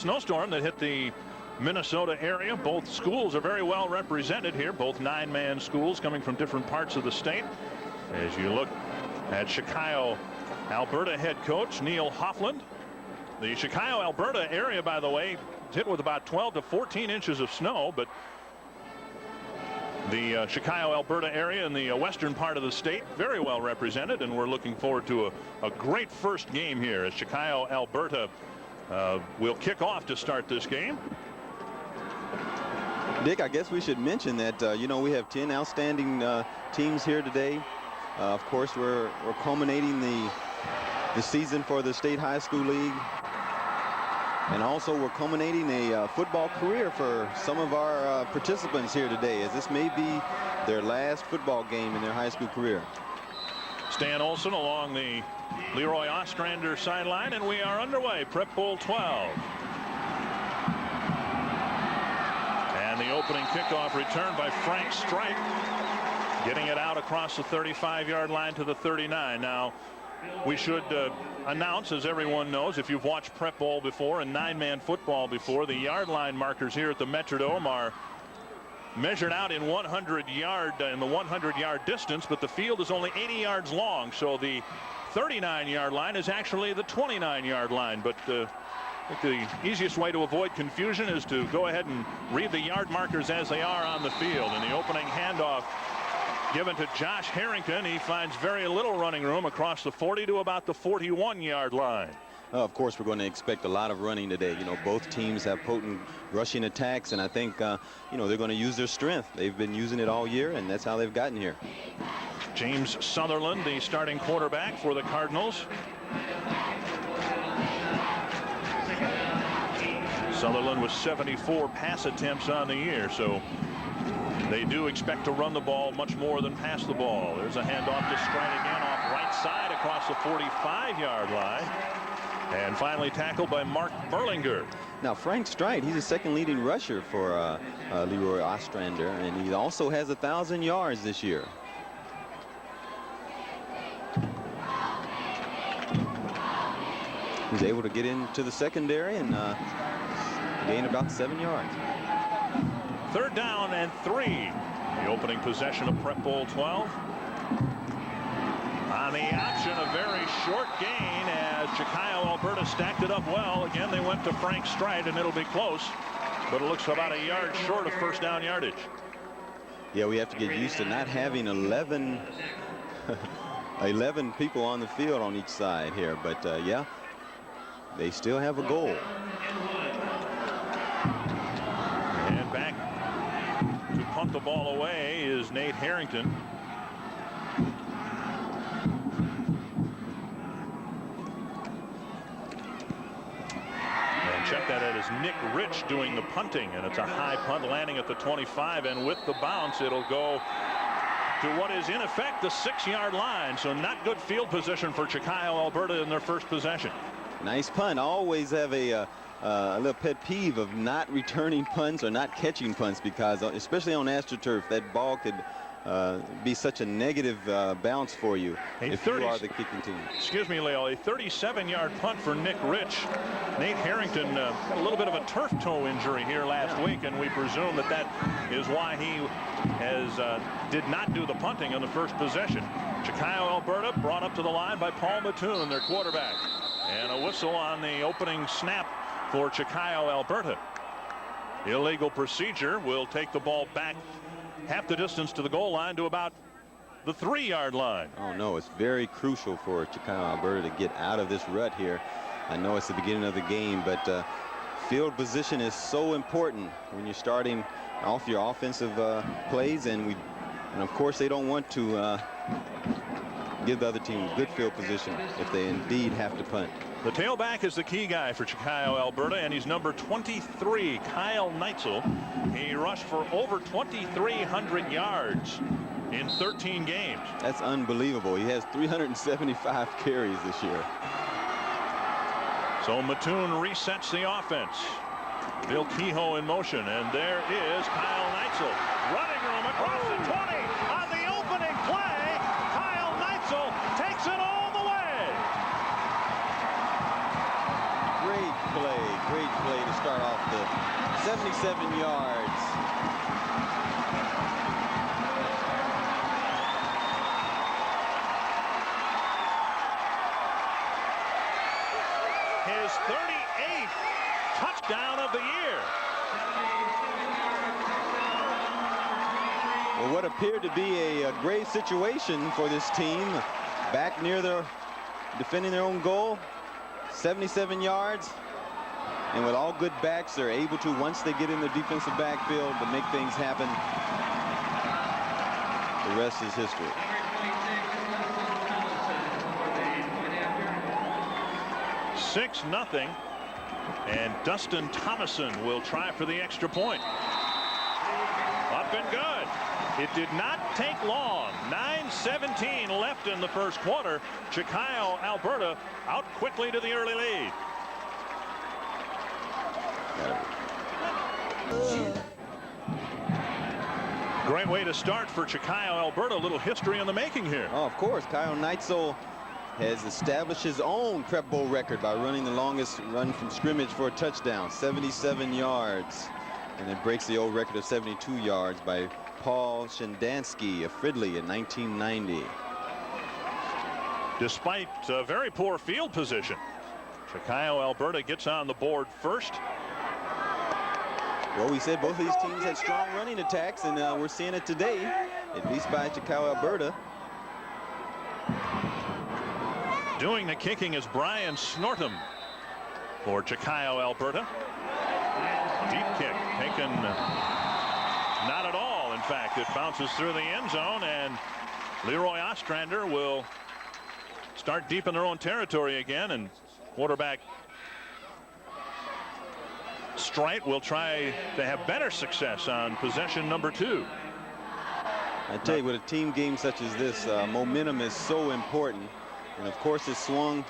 snowstorm that hit the Minnesota area. Both schools are very well represented here, both 9-man schools coming from different parts of the state. As you look at Chicago, Alberta head coach Neil Hoffland. The Chicago, Alberta area, by the way, is hit with about 12 to 14 inches of snow, but the Chicago, Alberta area in the western part of the state very well represented, and we're looking forward to a great first game here as Chicago, Alberta will kick off to start this game. Dick, I guess we should mention that, you know, we have 10 outstanding teams here today. Of course, we're culminating the season for the State High School League. And also, we're culminating a football career for some of our participants here today, as this may be their last football game in their high school career. Stan Olson along the Leroy Ostrander sideline, and we are underway. Prep Bowl 12. And the opening kickoff return by Frank Strike, getting it out across the 35-yard line to the 39. Now, we should announce, as everyone knows, if you've watched Prep Bowl before and 9-man football before, the yard line markers here at the Metrodome are measured out in 100-yard distance, but the field is only 80 yards long, so the 39-yard line is actually the 29-yard line. But I think the easiest way to avoid confusion is to go ahead and read the yard markers as they are on the field. And the opening handoff given to Josh Harrington. He finds very little running room across the 40 to about the 41-yard line. Of course, we're going to expect a lot of running today. You know, both teams have potent rushing attacks, and I think, you know, they're going to use their strength. They've been using it all year, and that's how they've gotten here. James Sutherland, the starting quarterback for the Cardinals. Sutherland with 74 pass attempts on the year, so they do expect to run the ball much more than pass the ball. There's a handoff to Strite again off right side across the 45-yard line. And finally tackled by Mark Berlinger. Now, Frank Strite, he's the second leading rusher for Leroy Ostrander, and he also has 1,000 yards this year. He's able to get into the secondary and gain about 7 yards. 3rd down and 3. The opening possession of Prep Bowl 12. On the option, a very short gain as Chicago, Alberta stacked it up well. Again, they went to Frank Strite, and it'll be close, but it looks about a yard short of first down yardage. Yeah, we have to get used to not having 11 people on the field on each side here, but yeah, they still have a goal. And back to punt the ball away is Nate Harrington. Check that out, is Nick Rich doing the punting, and it's a high punt landing at the 25, and with the bounce it'll go to what is in effect the 6-yard line. So not good field position for Chicago, Alberta in their first possession. Nice punt. I always have a little pet peeve of not returning punts or not catching punts, because especially on AstroTurf, that ball could be such a negative bounce for you if you are the kicking team. Excuse me, Leo. A 37-yard punt for Nick Rich. Nate Harrington got a little bit of a turf toe injury here last week, and we presume that is why he did not do the punting on the first possession. Chicago, Alberta brought up to the line by Paul Mattoon, their quarterback. And a whistle on the opening snap for Chicago, Alberta. Illegal procedure will take the ball back half the distance to the goal line to about the 3-yard line. Oh no, it's very crucial for Chicago, Alberta to get out of this rut here. I know it's the beginning of the game, but field position is so important when you're starting off your offensive plays, and of course they don't want to give the other team good field position if they indeed have to punt. The tailback is the key guy for Chicago, Alberta, and he's number 23, Kyle Neitzel. He rushed for over 2,300 yards in 13 games. That's unbelievable. He has 375 carries this year. So Mattoon resets the offense. Bill Kehoe in motion, and there is Kyle Neitzel. Running room across the 20 on the opening play. Kyle Neitzel takes it all the way. Great play to start off the 77 yards. His 38th touchdown of the year. Well, what appeared to be a grave situation for this team, back near their defending their own goal, 77 yards, and with all good backs, they're able to, once they get in the defensive backfield, to make things happen. The rest is history. Six nothing, and Dustin Thomason will try for the extra point. Up and good. It did not take long. 9:17 left in the first quarter. Chicago, Alberta out quickly to the early lead. Great way to start for Chicago, Alberta. A little history in the making here. Oh, of course. Kyle Neitzel has established his own Prep Bowl record by running the longest run from scrimmage for a touchdown, 77 yards. And it breaks the old record of 72 yards by Paul Shendansky of Fridley in 1990. Despite a very poor field position, Chicago, Alberta gets on the board first. Well, we said both of these teams had strong running attacks, and we're seeing it today, at least by Chicago, Alberta. Doing the kicking is Brian Snortum for Chicago, Alberta. Deep kick taken not at all. In fact, it bounces through the end zone, and Leroy Ostrander will start deep in their own territory again, and quarterback Strite will try to have better success on possession number 2. I tell you, with a team game such as this, momentum is so important. And of course, it swung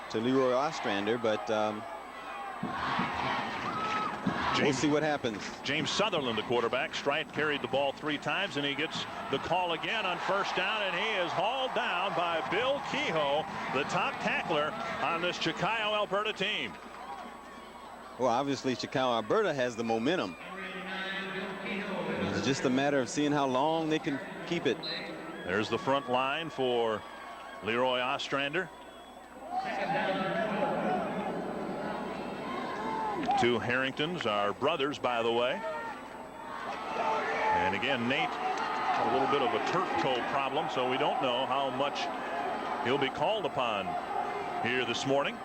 to Leroy Ostrander, but we'll see what happens. James Sutherland, the quarterback. Strite carried the ball 3 times, and he gets the call again on first down, and he is hauled down by Bill Kehoe, the top tackler on this Chicago, Alberta team. Well, obviously, Chicago, Alberta has the momentum. It's just a matter of seeing how long they can keep it. There's the front line for Leroy Ostrander. 2 Harringtons are brothers, by the way. And again, Nate, a little bit of a turf toe problem, so we don't know how much he'll be called upon here this morning.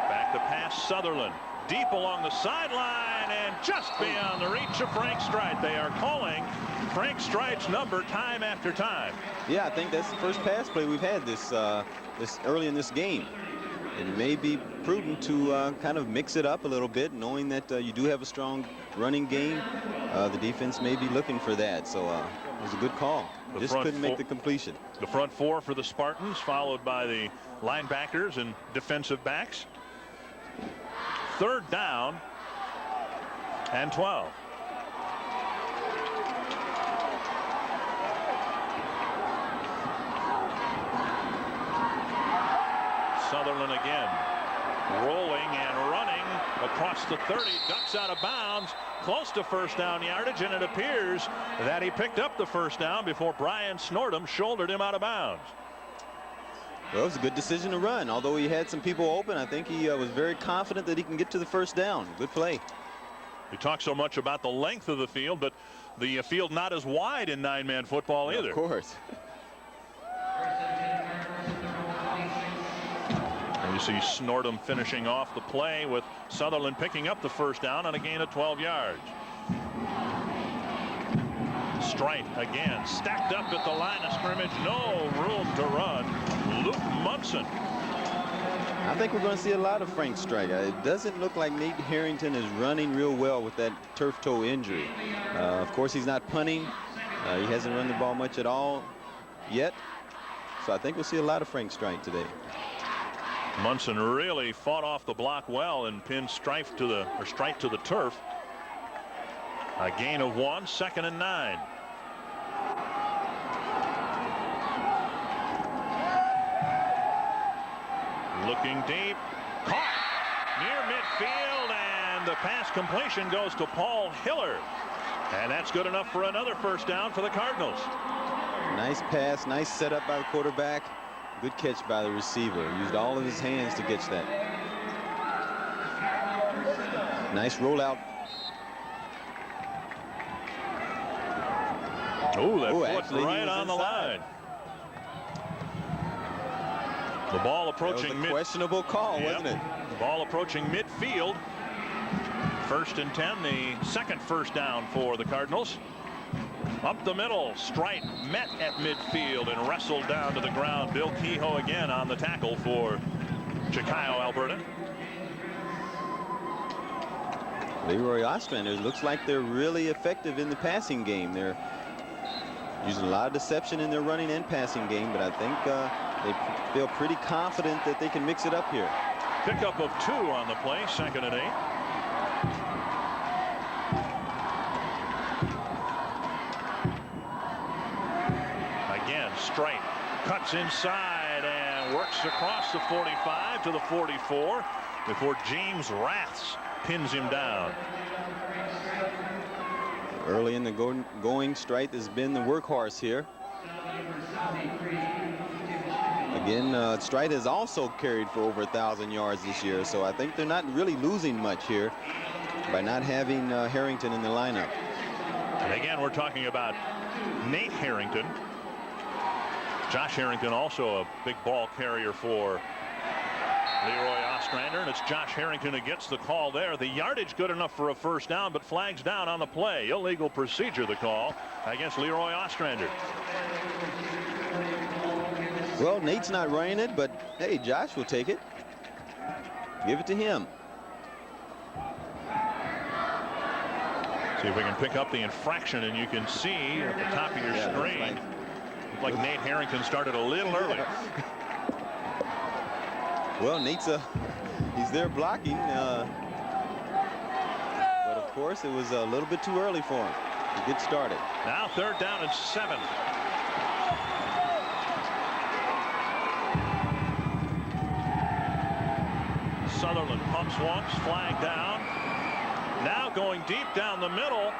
Back to pass Sutherland. Deep along the sideline and just beyond the reach of Frank Strite. They are calling Frank Strite's number time after time. Yeah, I think that's the first pass play we've had this early in this game. It may be prudent to kind of mix it up a little bit, knowing that you do have a strong running game. The defense may be looking for that, so it was a good call. Just couldn't make the completion. The front 4 for the Spartans, followed by the linebackers and defensive backs. 3rd down and 12. Sutherland again, rolling and running across the 30, ducks out of bounds, close to first down yardage, and it appears that he picked up the first down before Brian Snortum shouldered him out of bounds. Well, it was a good decision to run. Although he had some people open, I think he was very confident that he can get to the first down. Good play. We talk so much about the length of the field, but the field not as wide in 9-man football either. Of course. And you see Snortum finishing off the play with Sutherland picking up the first down on a gain of 12 yards. Strite again, stacked up at the line of scrimmage, no room to run. Luke Munson. I think we're going to see a lot of Frank Strite. It doesn't look like Nate Harrington is running real well with that turf toe injury. Of course, he's not punting. He hasn't run the ball much at all yet. So I think we'll see a lot of Frank Strite today. Munson really fought off the block well and pinned Strite to the turf. A gain of 1, 2nd and 9. Looking deep, caught near midfield, and And the pass completion goes to Paul Hiller. And that's good enough for another first down for the Cardinals. Nice pass, nice setup by the quarterback. Good catch by the receiver. Used all of his hands to catch that. Nice rollout. Oh, that foot right on the line. The ball approaching mid. Questionable call, wasn't it? The ball approaching midfield. 1st and 10, the second first down for the Cardinals. Up the middle, Strite met at midfield and wrestled down to the ground. Bill Kehoe again on the tackle for Chickayo, Alberta. Leroy Ostrander looks like they're really effective in the passing game. They're using a lot of deception in their running and passing game, but I think they feel pretty confident that they can mix it up here. Pickup of 2 on the play, 2nd and 8. Again, Strite cuts inside and works across the 45 to the 44 before James Raths pins him down. Early in the going, Strite has been the workhorse here. Again, Strite has also carried for over 1,000 yards this year, so I think they're not really losing much here by not having Harrington in the lineup. And again, we're talking about Nate Harrington. Josh Harrington also a big ball carrier for Leroy Ostrander, and it's Josh Harrington who gets the call there. The yardage good enough for a first down, but flags down on the play. Illegal procedure, the call against Leroy Ostrander. Well, Nate's not running it, but hey, Josh will take it. Give it to him. See if we can pick up the infraction, and you can see at the top of your screen, like Nate Harrington started a little early. Well, Nate's he's there blocking, but of course it was a little bit too early for him to get started. Now 3rd down and 7. Sutherland pumps once, flag down. Now going deep down the middle.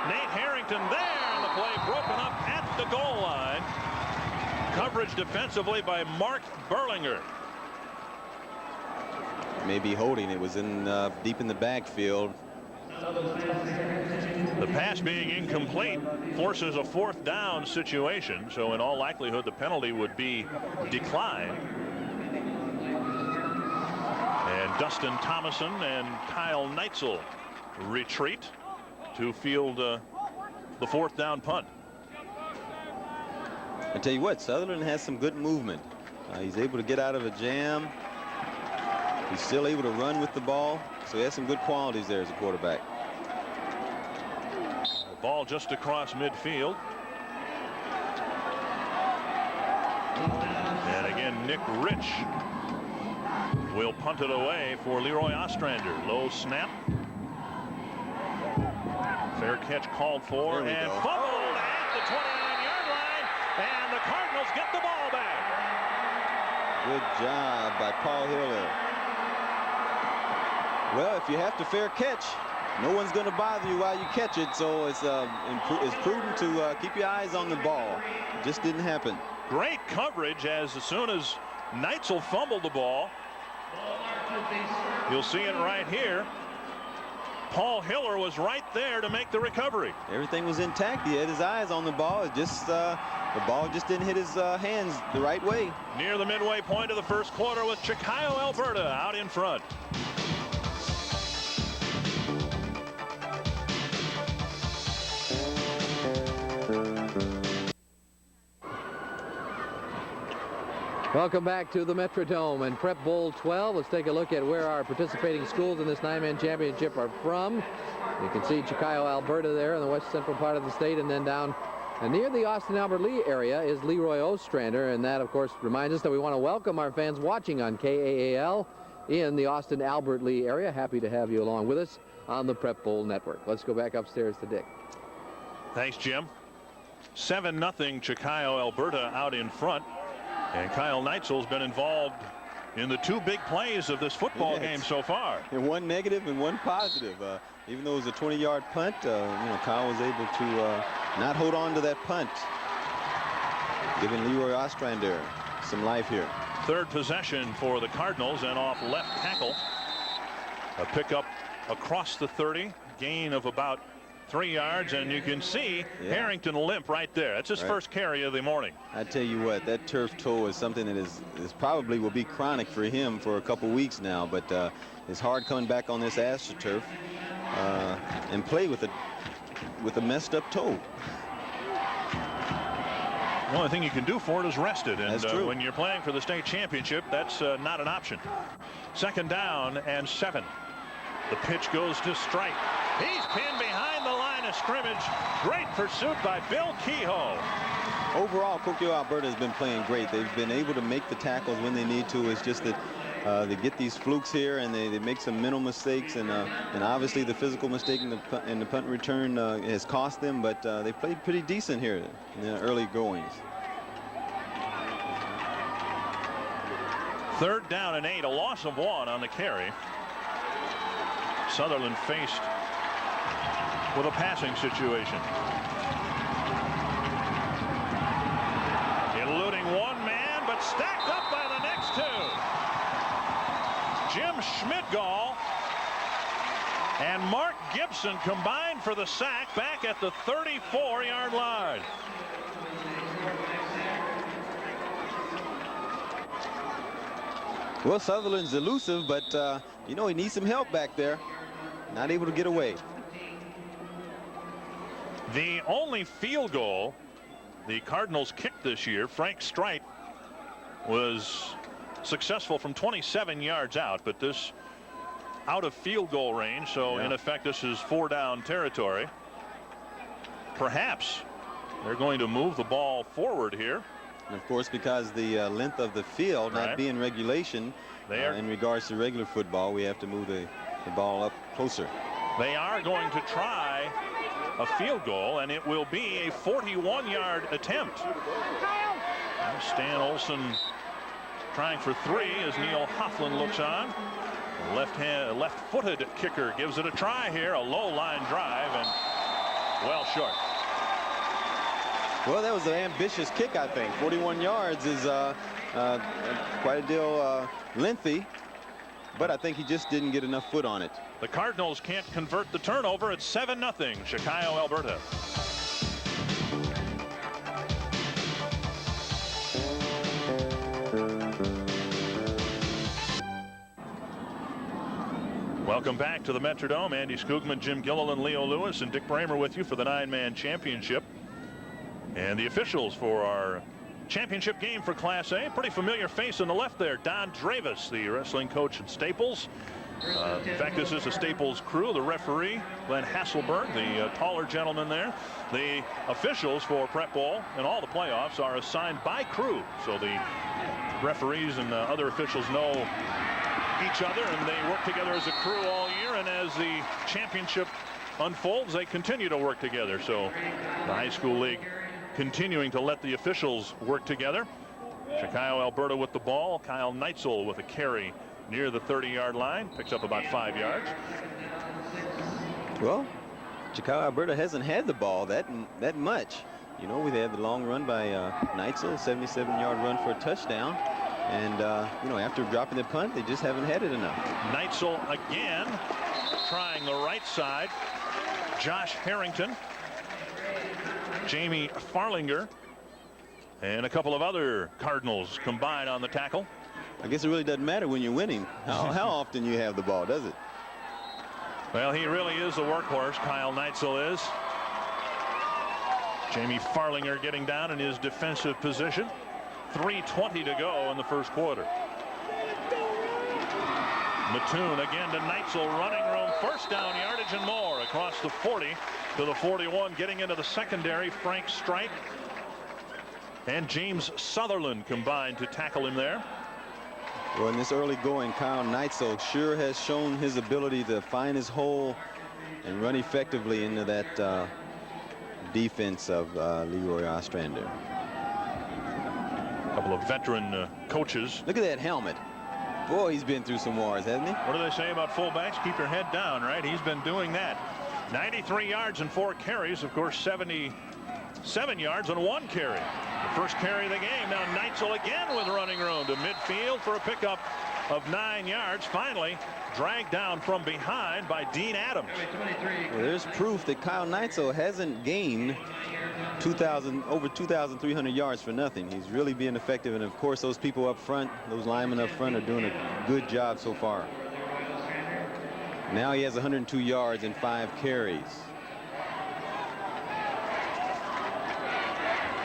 Nate Harrington there, and the play broken up at the goal line. Coverage defensively by Mark Berlinger. Maybe holding. It was in deep in the backfield. The pass being incomplete forces a 4th down situation, so in all likelihood the penalty would be declined. And Dustin Thomason and Kyle Neitzel retreat to field the 4th down punt. I tell you what, Sutherland has some good movement. He's able to get out of a jam. He's still able to run with the ball, so he has some good qualities there as a quarterback. The ball just across midfield. And again, Nick Rich will punt it away for Leroy Ostrander. Low snap. Fair catch called for and fumbled at the 29-yard line, and the Cardinals get the ball back. Good job by Paul Hiller. Well, if you have to fair catch, no one's going to bother you while you catch it, so it's prudent to keep your eyes on the ball. It just didn't happen. Great coverage as soon as Neitzel fumbled the ball. You'll see it right here. Paul Hiller was right there to make the recovery. Everything was intact. He had his eyes on the ball. It just the ball just didn't hit his hands the right way. Near the midway point of the first quarter with Chickayo, Alberta out in front. Welcome back to the Metrodome and Prep Bowl 12. Let's take a look at where our participating schools in this 9-man championship are from. You can see Chickayo, Alberta there in the west central part of the state, and then down near the Austin-Albert Lee area is Leroy Ostrander, and that of course reminds us that we want to welcome our fans watching on KAAL in the Austin-Albert Lee area. Happy to have you along with us on the Prep Bowl Network. Let's go back upstairs to Dick. Thanks, Jim. 7-0 Chickayo, Alberta out in front. And Kyle Neitzel's been involved in the two big plays of this football game so far. And one negative and one positive. Even though it was a 20-yard punt, you know, Kyle was able to not hold on to that punt, giving Leroy Ostrander some life here. Third possession for the Cardinals, and off left tackle. A pickup across the 30, gain of about 3 yards, and you can see Harrington limp right there. That's his first carry of the morning. I tell you what, that turf toe is something that is probably will be chronic for him for a couple weeks now, but it's hard coming back on this AstroTurf and play with a messed up toe. The only thing you can do for it is rest it, and that's true. When you're playing for the state championship, that's not an option. Second down and 7. The pitch goes to Strike. He's pinned behind the line of scrimmage. Great pursuit by Bill Kehoe. Overall, Kokio Alberta has been playing great. They've been able to make the tackles when they need to. It's just that they get these flukes here, and they make some mental mistakes, and obviously the physical mistake in the punt return has cost them, but they played pretty decent here in the early goings. Third down and 8, a loss of 1 on the carry. Sutherland faced with a passing situation. Eluding one man, but stacked up by the next two. Jim Schmidgall and Mark Gibson combined for the sack back at the 34-yard line. Well, Sutherland's elusive, but you know, he needs some help back there. Not able to get away. The only field goal the Cardinals kicked this year, Frank Strite, was successful from 27 yards out, but this out of field goal range, so in effect this is 4-down territory. Perhaps they're going to move the ball forward here. And of course, because the length of the field not being regulation in regards to regular football, we have to move the ball up closer. They are going to try a field goal, and it will be a 41-yard attempt. Stan Olsen trying for 3 as Neil Hofflin looks on. Left-footed kicker gives it a try here. A low line drive and well short. Well, that was an ambitious kick, I think. 41 yards is quite a deal lengthy, but I think he just didn't get enough foot on it. The Cardinals can't convert the turnover. It's 7-0 Chicago, Alberta. Welcome back to the Metrodome. Andy Skoogman, Jim Gilliland, Leo Lewis, and Dick Bramer with you for the 9-man championship. And the officials for our championship game for Class A. Pretty familiar face on the left there. Don Dravis, the wrestling coach at Staples. In fact, this is a Staples crew. The referee, Glenn Hasselberg, the taller gentleman there. The officials for Prep Bowl and all the playoffs are assigned by crew. So the referees and other officials know each other, and they work together as a crew all year. And as the championship unfolds, they continue to work together. So the high school league continuing to let the officials work together. Chicago, Alberta with the ball. Kyle Neitzel with a carry near the 30-yard line. Picks up about 5 yards. Well, Chicago, Alberta hasn't had the ball that much. You know, we had the long run by Neitzel, 77-yard run for a touchdown. And, you know, after dropping the punt, they just haven't had it enough. Neitzel again trying the right side. Josh Harrington, Jamie Farlinger, and a couple of other Cardinals combined on the tackle. I guess it really doesn't matter when you're winning how often you have the ball, does it? Well, he really is a workhorse, Kyle Neitzel is. Jamie Farlinger getting down in his defensive position. 3:20 to go in the first quarter. Mattoon again to Neitzel, running room, first down yardage and more across the 40 to the 41. Getting into the secondary, Frank Strite and James Sutherland combined to tackle him there. Well, in this early going, Kyle Neitzel sure has shown his ability to find his hole and run effectively into that defense of Leroy Ostrander. A couple of veteran coaches. Look at that helmet. Boy, he's been through some wars, hasn't he? What do they say about fullbacks? Keep your head down, right? He's been doing that. 93 yards and 4 carries. Of course, 77 yards on 1 carry. The first carry of the game. Now Neitzel again with running room to midfield for a pickup of 9 yards. Finally dragged down from behind by Dean Adams. Well, there's proof that Kyle Neitzel hasn't gained over 2,300 yards for nothing. He's really being effective, and of course those people up front, those linemen up front, are doing a good job so far. Now he has 102 yards and 5 carries.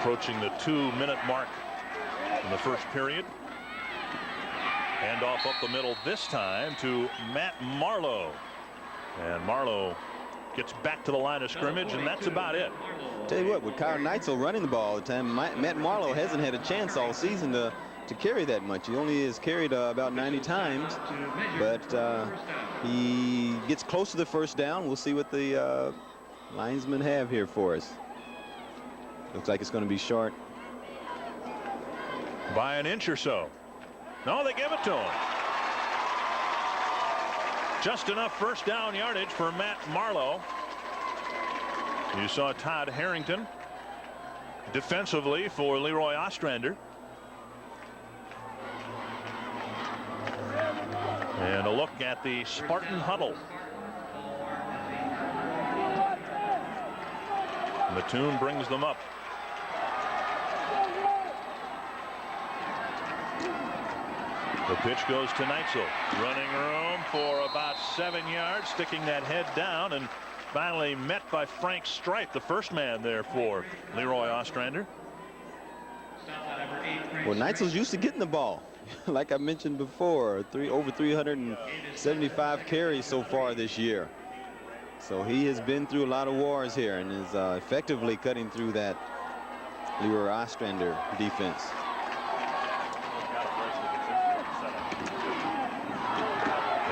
Approaching the 2-minute mark in the first period. Hand off up the middle this time to Matt Marlowe. And Marlowe gets back to the line of scrimmage, and that's about it. Tell you what, with Kyle Neitzel running the ball all the time, Matt Marlowe hasn't had a chance all season to carry that much. He only has carried about 90 times, but he gets close to the first down. We'll see what the linesmen have here for us. Looks like it's going to be short by an inch or so. No, they give it to him. Just enough first down yardage for Matt Marlowe. You saw Todd Harrington defensively for Leroy Ostrander. And a look at the Spartan huddle. Mattoon brings them up. The pitch goes to Neitzel. Running room for about 7 yards, sticking that head down, and finally met by Frank Stripe, the first man there for Leroy Ostrander. Well, Neitzel's used to getting the ball. Like I mentioned before, over 375 carries so far this year. So he has been through a lot of wars here and is effectively cutting through that Leroy Ostrander defense.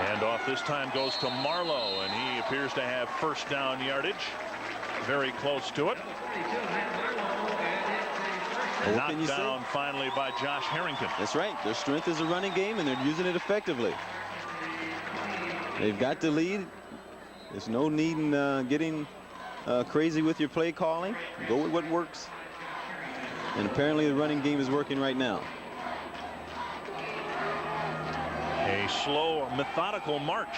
Handoff this time goes to Marlowe, and he appears to have first down yardage. Very close to it. Knocked down finally by Josh Harrington. That's right. Their strength is a running game, and they're using it effectively. They've got the lead. There's no need in getting crazy with your play calling. Go with what works. And apparently the running game is working right now. A slow, methodical march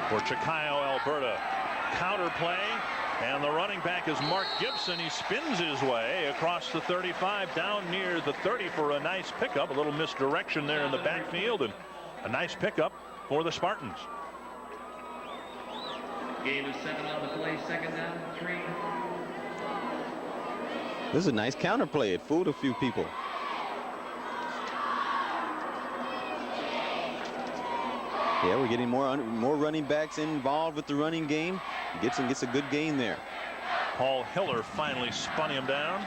for Chicago, Alberta. Counter play, and the running back is Mark Gibson. He spins his way across the 35 down near the 30 for a nice pickup. A little misdirection there in the backfield, and a nice pickup for the Spartans. Game is 7 on the play, second down, 3. This is a nice counter play. It fooled a few people. Yeah, we're getting more running backs involved with the running game. Gibson gets a good gain there. Paul Hiller finally spun him down.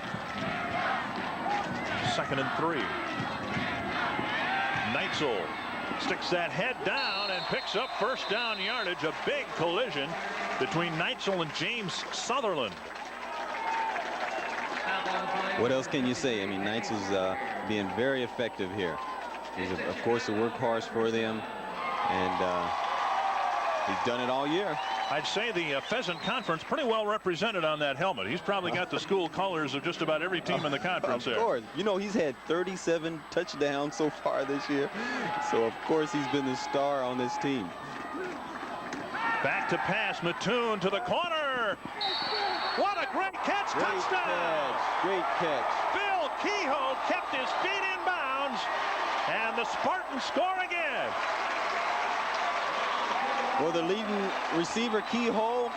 2nd and 3. Neitzel sticks that head down and picks up first down yardage. A big collision between Neitzel and James Sutherland. What else can you say? I mean, Neitzel's being very effective here. He's, of course, a workhorse for them, and he's done it all year. I'd say the Pheasant Conference pretty well represented on that helmet. He's probably got the school colors of just about every team in the conference there. Of course. You know, he's had 37 touchdowns so far this year. So, of course, he's been the star on this team. Back to pass. Mattoon to the corner. What a great catch. Great Touchdown. catch. Great catch. Bill Kehoe kept his feet in bounds, and the Spartans score again. Well, the leading receiver, Kehoe,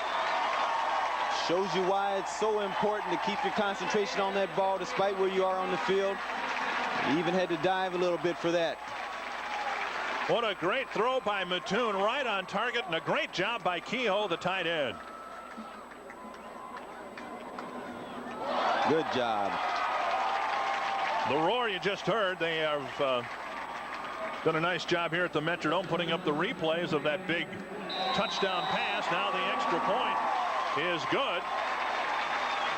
shows you why it's so important to keep your concentration on that ball despite where you are on the field. He even had to dive a little bit for that. What a great throw by Mattoon, right on target, and a great job by Kehoe, the tight end. Good job. The roar you just heard, they have done a nice job here at the Metrodome putting up the replays of that big touchdown pass. Now the extra point is good.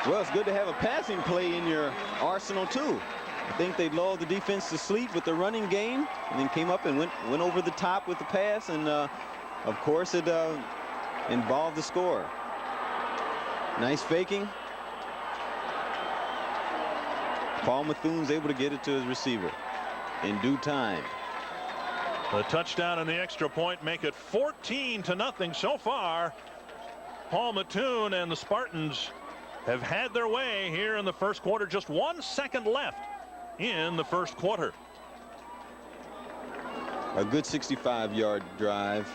Well, it's good to have a passing play in your arsenal, too. I think they lulled the defense to sleep with the running game, and then came up and went over the top with the pass, and of course it involved the score. Nice faking. Paul Methune's able to get it to his receiver in due time. The touchdown and the extra point make it 14-0 so far. Paul Mattoon and the Spartans have had their way here in the first quarter. Just 1 second left in the first quarter. A good 65-yard drive.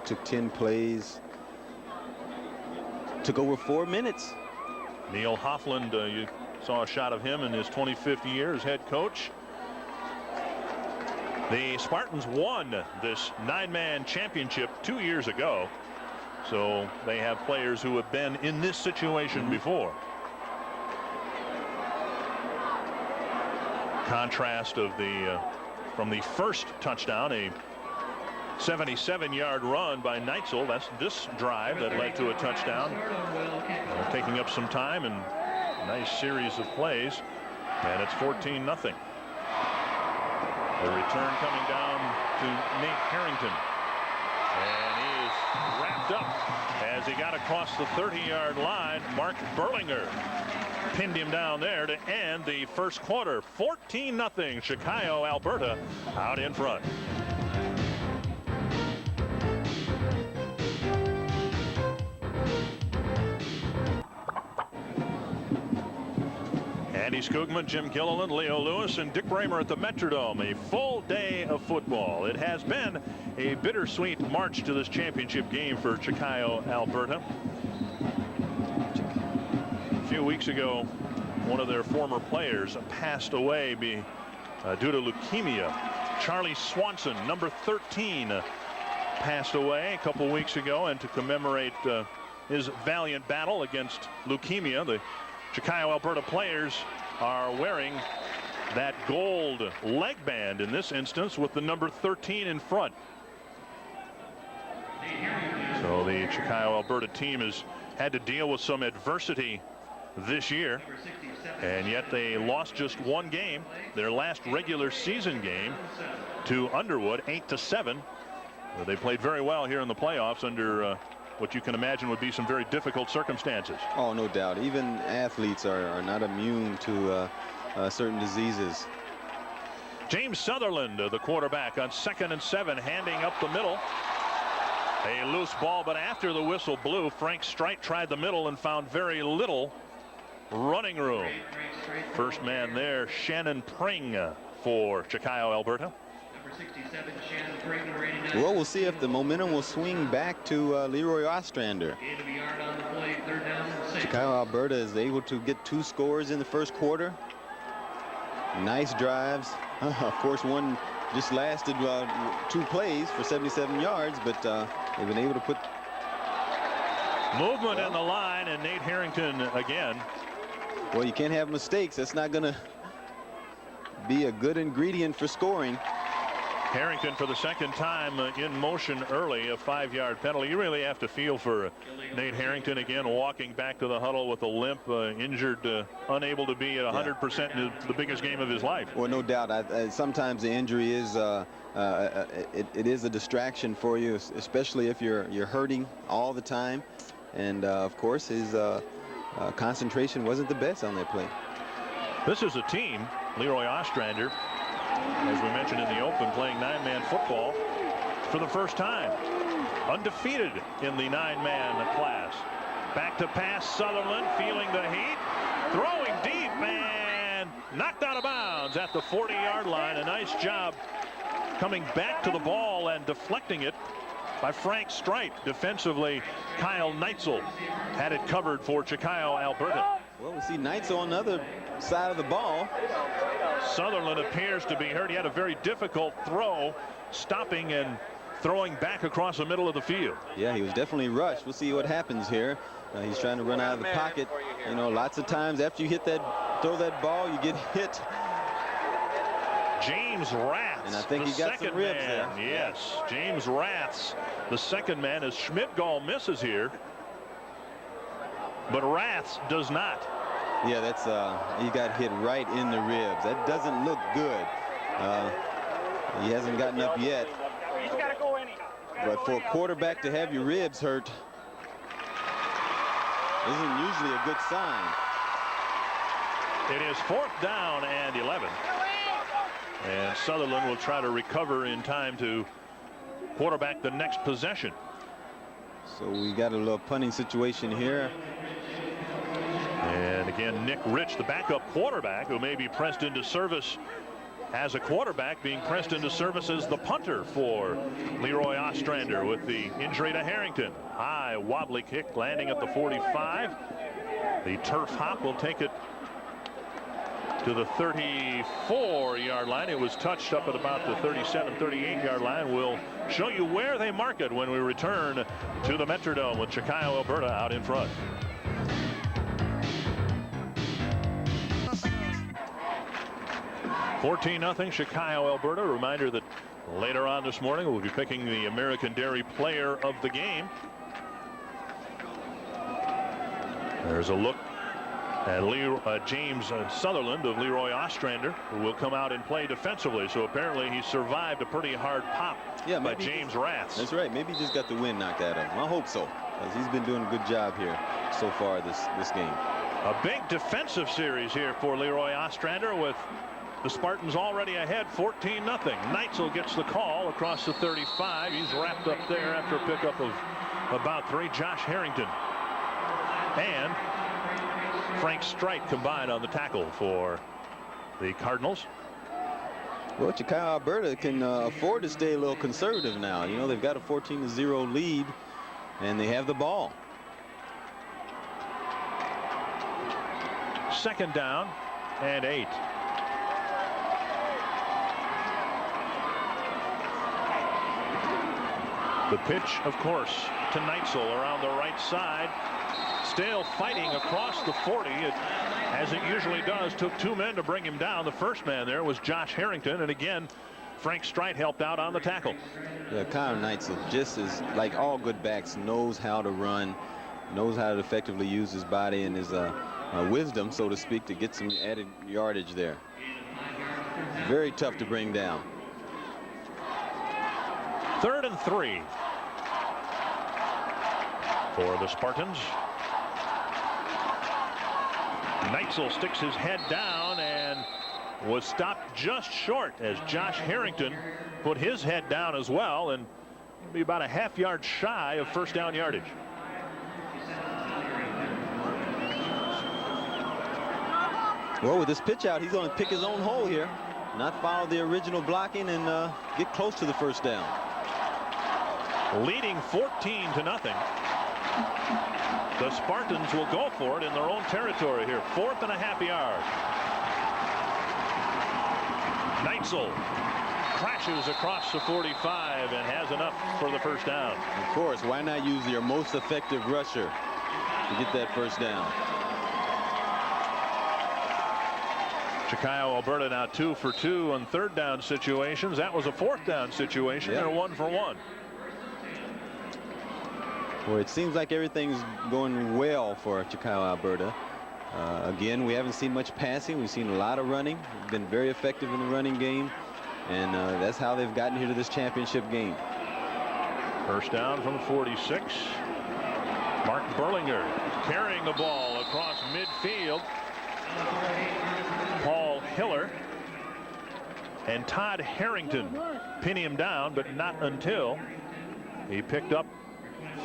Took 10 plays. Took over 4 minutes. Neil Hofland, you saw a shot of him in his 25th year as head coach. The Spartans won this 9-man championship 2 years ago. So they have players who have been in this situation before. Contrast of the from the first touchdown, a 77-yard run by Neitzel. That's this drive that led to a touchdown. Taking up some time and a nice series of plays. And it's 14-0. The return coming down to Nate Harrington. And he is wrapped up as he got across the 30-yard line. Mark Berlinger pinned him down there to end the first quarter. 14-0 Chicago, Alberta out in front. Andy Skugman, Jim Gilliland, Leo Lewis, and Dick Bramer at the Metrodome. A full day of football. It has been a bittersweet march to this championship game for Chicago, Alberta. A few weeks ago, one of their former players passed away due to leukemia. Charlie Swanson, number 13, passed away a couple weeks ago, and to commemorate his valiant battle against leukemia, the Chicago, Alberta players are wearing that gold leg band in this instance with the number 13 in front. So the Chicago, Alberta team has had to deal with some adversity this year, and yet they lost just one game, their last regular season game, to Underwood, 8-7. They played very well here in the playoffs under what you can imagine would be some very difficult circumstances. Oh, no doubt. Even athletes are not immune to certain diseases. James Sutherland, the quarterback, on 2nd and 7, handing up the middle. A loose ball, but after the whistle blew, Frank Streit tried the middle and found very little running room. First man there, Shannon Pring for Chicago, Alberta. Well, we'll see if the momentum will swing back to Leroy Ostrander. Chicago, Alberta is able to get 2 scores in the first quarter. Nice drives. Of course, one just lasted 2 plays for 77 yards, but they've been able to put movement in the line, and Nate Harrington again. Well, you can't have mistakes. That's not going to be a good ingredient for scoring. Harrington for the second time in motion early, a 5-yard penalty. You really have to feel for Nate Harrington again, walking back to the huddle with a limp, injured, unable to be at 100% in the biggest game of his life. Well, no doubt. Sometimes the injury is it is a distraction for you, especially if you're hurting all the time. And of course, his concentration wasn't the best on that play. This is a team, Leroy Ostrander, as we mentioned in the open, playing 9-man football for the first time. Undefeated in the 9-man class. Back to pass, Sutherland feeling the heat. Throwing deep and knocked out of bounds at the 40-yard line. A nice job coming back to the ball and deflecting it by Frank Streit. Defensively, Kyle Neitzel had it covered for Chicago, Alberta. Well, we see Neitzel on the other side of the ball. Sutherland appears to be hurt. He had a very difficult throw, stopping and throwing back across the middle of the field. Yeah, he was definitely rushed. We'll see what happens here. He's trying to run out of the pocket. You know, lots of times after you throw that ball, you get hit. James Raths, and I think he got some ribs there. Yes, James Raths, the second man, as Schmidgall misses here, but Raths does not. Yeah, that's he got hit right in the ribs. That doesn't look good. He hasn't gotten up yet. But for a quarterback to have your ribs hurt isn't usually a good sign. It is 4th down and 11. And Sutherland will try to recover in time to quarterback the next possession. So we got a little punting situation here. And again, Nick Rich, the backup quarterback, who may be pressed into service as a quarterback, being pressed into service as the punter for Leroy Ostrander with the injury to Harrington. High wobbly kick landing at the 45. The turf hop will take it to the 34-yard line. It was touched up at about the 37, 38-yard line. We'll show you where they mark it when we return to the Metrodome with Chicago, Alberta out in front. (14-0) Chicago, Alberta. A reminder that later on this morning we'll be picking the American Dairy Player of the Game. There's a look at James Sutherland of Leroy Ostrander, who will come out and play defensively. So apparently he survived a pretty hard pop by James Raths. That's right. Maybe he just got the wind knocked out of him. I hope so, because he's been doing a good job here so far this game. A big defensive series here for Leroy Ostrander, with the Spartans already ahead 14-0. Neitzel gets the call across the 35. He's wrapped up there after a pickup of about 3. Josh Harrington and Frank Streit combined on the tackle for the Cardinals. Well, Chicago, Alberta can afford to stay a little conservative now. You know, they've got a 14-0 lead, and they have the ball. 2nd down and 8. The pitch, of course, to Neitzel around the right side. Still fighting across the 40, as it usually does. Took 2 men to bring him down. The first man there was Josh Harrington, and again, Frank Streit helped out on the tackle. Yeah, Kyle Neitzel, just as like all good backs, knows how to run, knows how to effectively use his body and his wisdom, so to speak, to get some added yardage there. Very tough to bring down. 3rd and 3 for the Spartans. Neitzel sticks his head down and was stopped just short as Josh Harrington put his head down as well, and be about a half yard shy of 1st down yardage. Well, with this pitch out, he's going to pick his own hole here, not follow the original blocking, and get close to the 1st down. Leading 14-0. The Spartans will go for it in their own territory here. 4th and a half yard. Neitzel crashes across the 45 and has enough for the 1st down. Of course, why not use your most effective rusher to get that 1st down? Chicago, Alberta now 2 for 2 on 3rd down situations. That was a 4th down situation. They're 1 for 1. Well, it seems like everything's going well for Chicago, Alberta. Again, we haven't seen much passing. We've seen a lot of running. We've been very effective in the running game, and that's how they've gotten here to this championship game. 1st down from 46. Mark Berlinger carrying the ball across midfield. Paul Hiller and Todd Harrington pin him down, but not until he picked up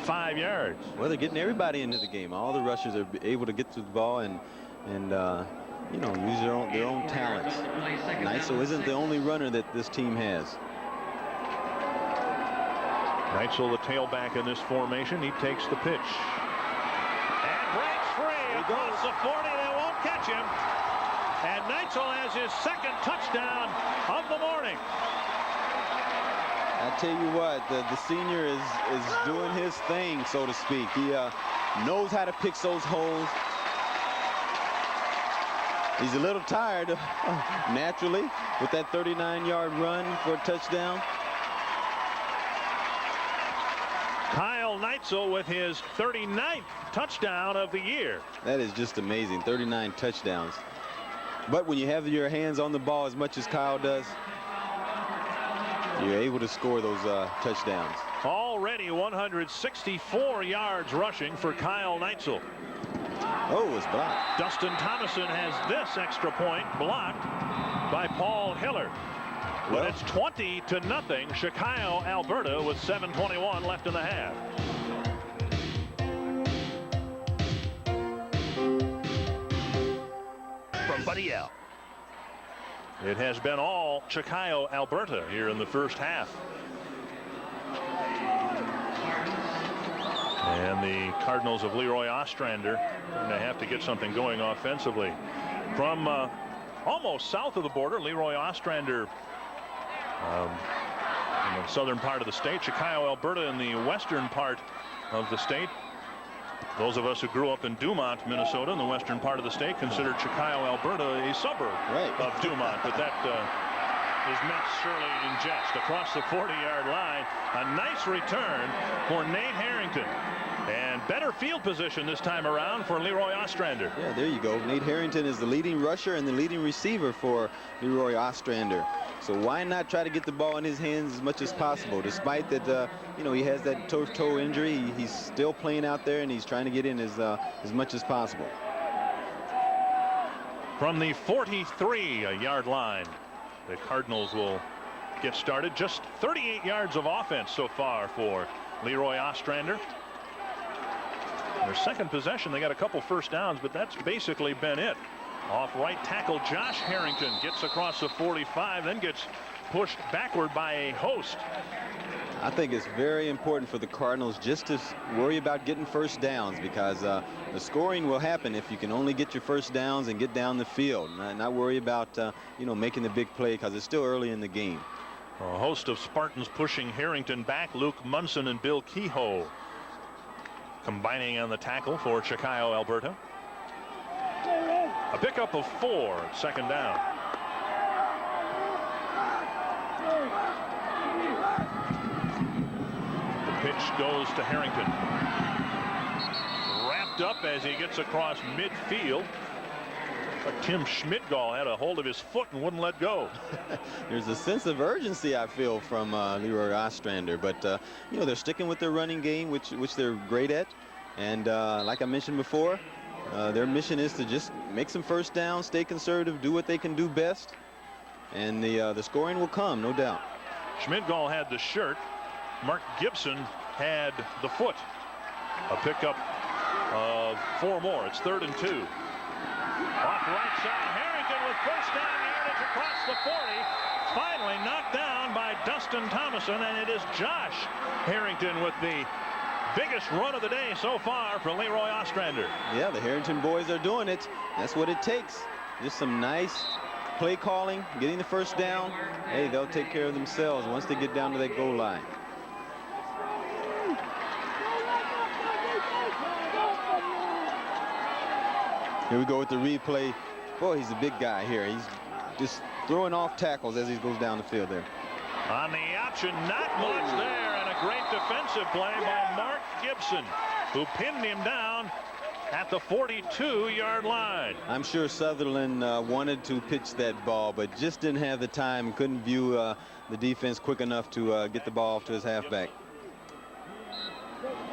5 yards. Well, they're getting everybody into the game. All the rushers are able to get to the ball and you know, use their own talents. Neitzel isn't the only runner that this team has. Neitzel, the tailback in this formation, he takes the pitch and breaks free across the 40. They won't catch him, and Neitzel has his 2nd touchdown of the morning. I tell you what, the senior is doing his thing, so to speak. He knows how to pick those holes. He's a little tired, naturally, with that 39-yard run for a touchdown. Kyle Neitzel with his 39th touchdown of the year. That is just amazing. 39 touchdowns. But when you have your hands on the ball as much as Kyle does, you're able to score those touchdowns. Already 164 yards rushing for Kyle Neitzel. Oh, it's blocked. Dustin Thomason has this extra point blocked by Paul Hiller. But it's 20-0 Chicago, Alberta, with 7:21 left in the half. From Buddy L. It has been all Chicago, Alberta here in the first half. And the Cardinals of Leroy Ostrander going to have to get something going offensively. From almost south of the border, Leroy Ostrander in the southern part of the state, Chicago, Alberta in the western part of the state. Those of us who grew up in Dumont, Minnesota, in the western part of the state, considered Chicago, Alberta a suburb of Dumont, but that is meant surely in jest. Across the 40-yard line, a nice return for Nate Harrington. And better field position this time around for Leroy Ostrander. Yeah, there you go. Nate Harrington is the leading rusher and the leading receiver for Leroy Ostrander. So why not try to get the ball in his hands as much as possible? Despite that, you know, he has that toe injury, he's still playing out there and he's trying to get in as much as possible. From the 43-yard line, the Cardinals will get started. Just 38 yards of offense so far for Leroy Ostrander. Their second possession, they got a couple first downs, but that's basically been it. Off right tackle, Josh Harrington gets across the 45, then gets pushed backward by a host. I think it's very important for the Cardinals just to worry about getting first downs, because the scoring will happen if you can only get your first downs and get down the field. Not worry about you know, making the big play, because it's still early in the game. A host of Spartans pushing Harrington back. Luke Munson and Bill Kehoe combining on the tackle for Chicago, Alberta. A pickup of 4, second down. The pitch goes to Harrington. Wrapped up as he gets across midfield. But Tim Schmidgall had a hold of his foot and wouldn't let go. There's a sense of urgency, I feel, from Leroy Ostrander, but you know, they're sticking with their running game, which they're great at. And like I mentioned before, their mission is to just make some first downs, stay conservative, do what they can do best, and the scoring will come, no doubt. Schmidgall had the shirt. Mark Gibson had the foot. A pickup of 4 more. It's 3rd and 2. Off right side, Harrington with first down yardage across the 40. Finally knocked down by Dustin Thomason, and it is Josh Harrington with the biggest run of the day so far for Leroy Ostrander. Yeah, the Harrington boys are doing it. That's what it takes. Just some nice play calling, getting the first down. Hey, they'll take care of themselves once they get down to that goal line. Here we go with the replay. Boy, he's a big guy here. He's just throwing off tackles as he goes down the field there. On the option, not much there, and a great defensive play by Mark Gibson, who pinned him down at the 42-yard line. I'm sure Sutherland wanted to pitch that ball, but just didn't have the time, couldn't view the defense quick enough to get the ball off to his halfback.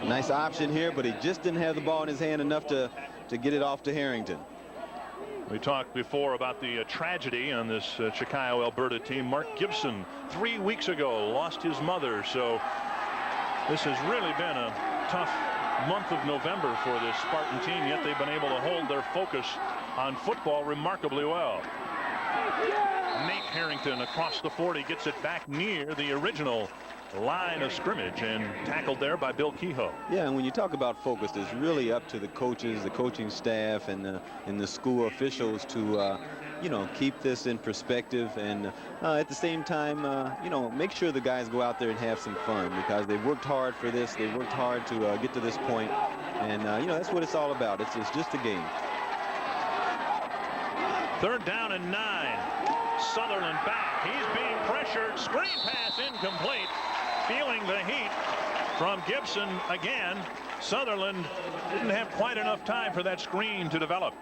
Nice option here, but he just didn't have the ball in his hand enough to get it off to Harrington. We talked before about the tragedy on this Chicago, Alberta team. Mark Gibson 3 weeks ago lost his mother, so this has really been a tough month of November for this Spartan team, yet they've been able to hold their focus on football remarkably well. Nate Harrington across the 40 gets it back near the original line of scrimmage and tackled there by Bill Kehoe. Yeah, and when you talk about focus, it's really up to the coaches, the coaching staff, and the school officials to you know, keep this in perspective, and at the same time you know, make sure the guys go out there and have some fun, because they've worked hard for this. They've worked hard to get to this point, and you know, that's what it's all about. It's just a game. 3rd down and 9. Sutherland back. He's being pressured. Screen pass incomplete. Feeling the heat from Gibson again. Sutherland didn't have quite enough time for that screen to develop.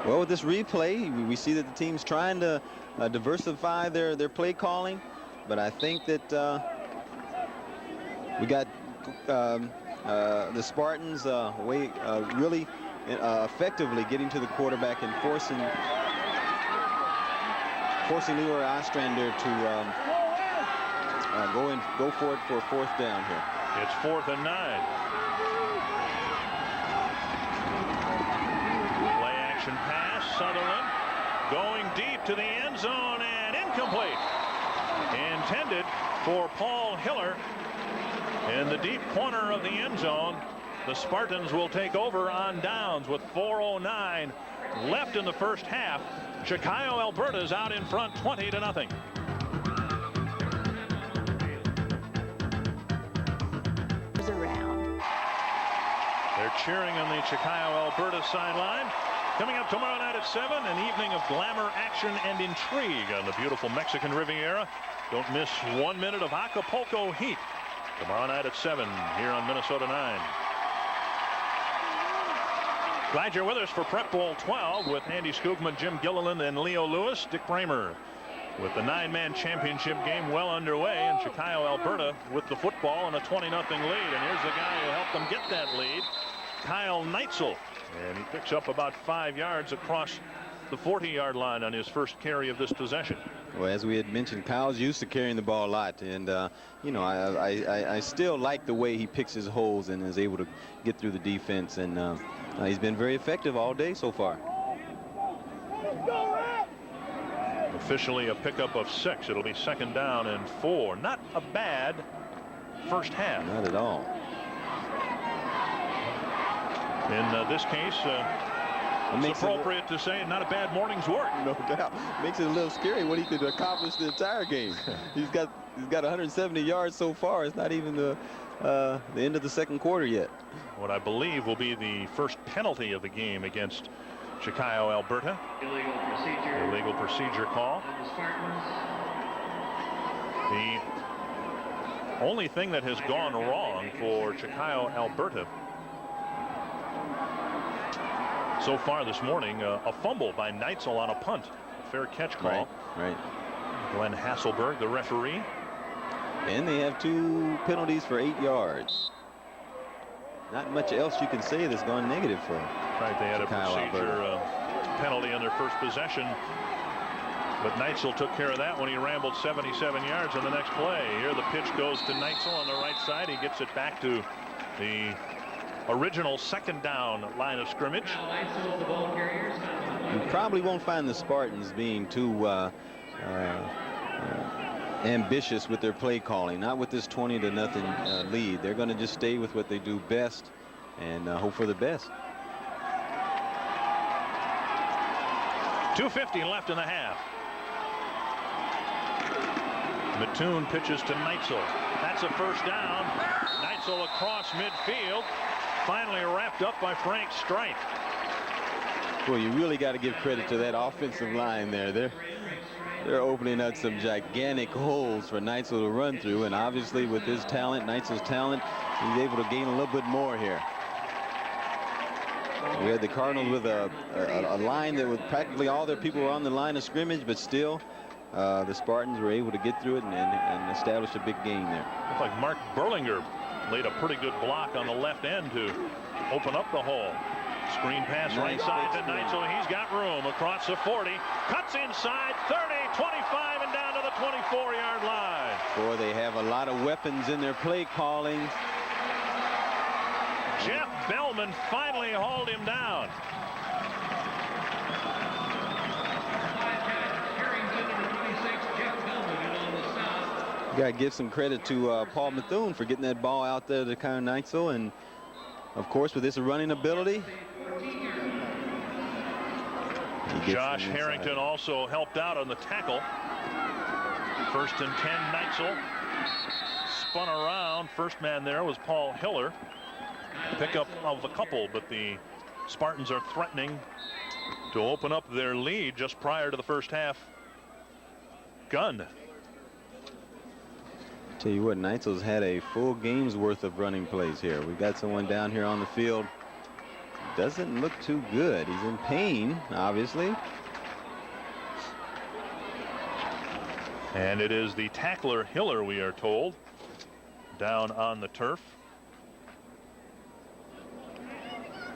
Well, with this replay, we see that the team's trying to diversify their play calling, but I think that we got the Spartans really effectively getting to the quarterback and forcing Leroy Ostrander to go for it for a 4th down here. It's 4th and 9. Play action pass. Sutherland going deep to the end zone and incomplete. Intended for Paul Hiller in the deep corner of the end zone. The Spartans will take over on downs with 4:09 left in the first half. Chicago, Alberta's out in front 20-0. They're cheering on the Chicago, Alberta sideline. Coming up tomorrow night at 7, an evening of glamour, action, and intrigue on the beautiful Mexican Riviera. Don't miss 1 minute of Acapulco heat tomorrow night at 7 here on Minnesota 9. Glad you're with us for Prep Bowl 12 with Andy Skoogman, Jim Gilliland, and Leo Lewis. Dick Bramer with the 9-man championship game well underway, and Chicago, Alberta with the football and a 20-0 lead. And here's the guy who helped them get that lead, Kyle Neitzel. And he picks up about 5 yards across the 40-yard line on his first carry of this possession. Well, as we had mentioned, Kyle's used to carrying the ball a lot, and you know, I still like the way he picks his holes and is able to get through the defense, and he's been very effective all day so far. Officially a pickup of 6. It'll be 2nd down and 4. Not a bad first half. Not at all. In this case, it's appropriate to say not a bad morning's work. No doubt. Makes it a little scary what he could accomplish the entire game. He's got 170 yards so far. It's not even the end of the 2nd quarter yet. What I believe will be the first penalty of the game against Chicago, Alberta. Illegal procedure call. The only thing that has gone wrong for Chicago, Alberta so far this morning, a fumble by Neitzel on a punt. Fair catch call. Right. Glenn Hasselberg, the referee. And they have 2 penalties for 8 yards. Not much else you can say that's gone negative for Right, they had Chicago, a procedure penalty on their first possession. But Neitzel took care of that when he rambled 77 yards on the next play. Here the pitch goes to Neitzel on the right side. He gets it back to the original 2nd down line of scrimmage. You probably won't find the Spartans being too ambitious with their play calling. Not with this 20-0 lead. They're going to just stay with what they do best and hope for the best. 2:50 left in the half. Mattoon pitches to Neitzel. That's a 1st down. Neitzel across midfield. Finally wrapped up by Frank Streit. Well, you really got to give credit to that offensive line there. They're opening up some gigantic holes for Neitzel to run through, and obviously with his talent, Neitzel's talent, he's able to gain a little bit more here. We had the Cardinals with a line that was practically all their people were on the line of scrimmage, but still the Spartans were able to get through it and establish a big gain there. Looks like Mark Berlinger laid a pretty good block on the left end to open up the hole. Screen pass right side to Neitzel. He's got room across the 40. Cuts inside 30, 25, and down to the 24-yard line. Boy, they have a lot of weapons in their play calling. Jeff Bellman finally hauled him down. You got to give some credit to Paul Mattoon for getting that ball out there to Kyle Neitzel, and of course with his running ability. Josh Harrington also helped out on the tackle. 1st and 10, Neitzel spun around. First man there was Paul Hiller. Pickup of a couple, but the Spartans are threatening to open up their lead just prior to the first half gun. Tell you what, Neitzel's had a full game's worth of running plays here. We got someone down here on the field. Doesn't look too good. He's in pain, obviously. And it is the tackler Hiller, we are told, down on the turf.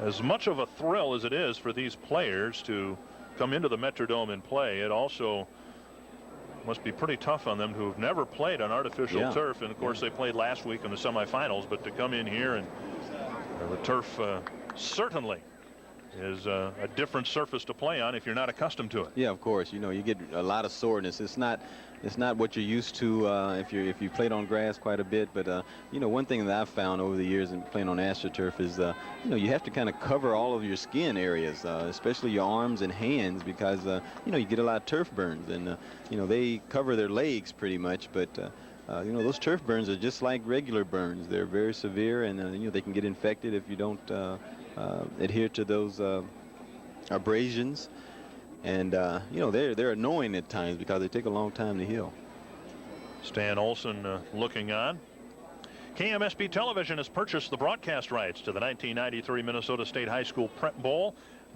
As much of a thrill as it is for these players to come into the Metrodome and play, it also must be pretty tough on them who have never played on artificial turf. And of course they played last week in the semifinals, but to come in here and the turf certainly is a different surface to play on if you're not accustomed to it. Yeah, of course. You know, you get a lot of soreness. It's not what you're used to if you played on grass quite a bit. But you know, one thing that I've found over the years in playing on AstroTurf is you know, you have to kind of cover all of your skin areas, especially your arms and hands, because you know, you get a lot of turf burns, and you know, they cover their legs pretty much, but you know, those turf burns are just like regular burns. They're very severe, and you know, they can get infected if you don't adhere to those abrasions. And you know, they're annoying at times because they take a long time to heal. Stan Olson looking on. KMSB Television has purchased the broadcast rights to the 1993 Minnesota State High School Prep Bowl.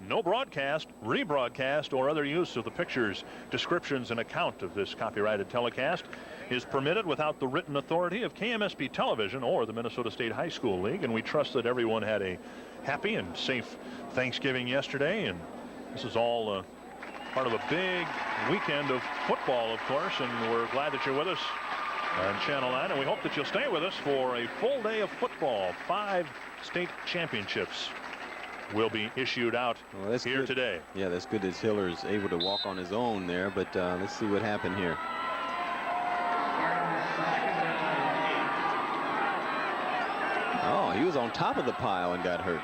No broadcast, rebroadcast, or other use of the pictures, descriptions, and account of this copyrighted telecast is permitted without the written authority of KMSB Television or the Minnesota State High School League. And we trust that everyone had a happy and safe Thanksgiving yesterday. And this is all part of a big weekend of football, of course. And we're glad that you're with us on Channel 9. And we hope that you'll stay with us for a full day of football. 5 state championships will be issued out here good today. Yeah, that's good that Hiller is able to walk on his own there, but let's see what happened here. Oh, he was on top of the pile and got hurt.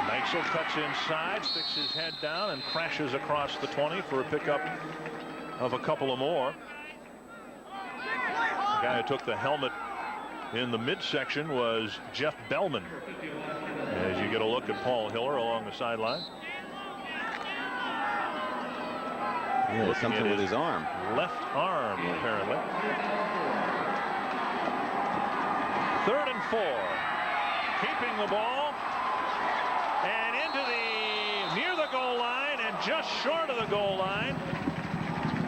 Neitzel cuts inside, sticks his head down, and crashes across the 20 for a pickup of a couple of more. The guy who took the helmet in the midsection was Jeff Bellman. As you get a look at Paul Hiller along the sideline. Yeah, something with his arm. Left arm, apparently. 3rd and 4. Keeping the ball. And near the goal line and just short of the goal line.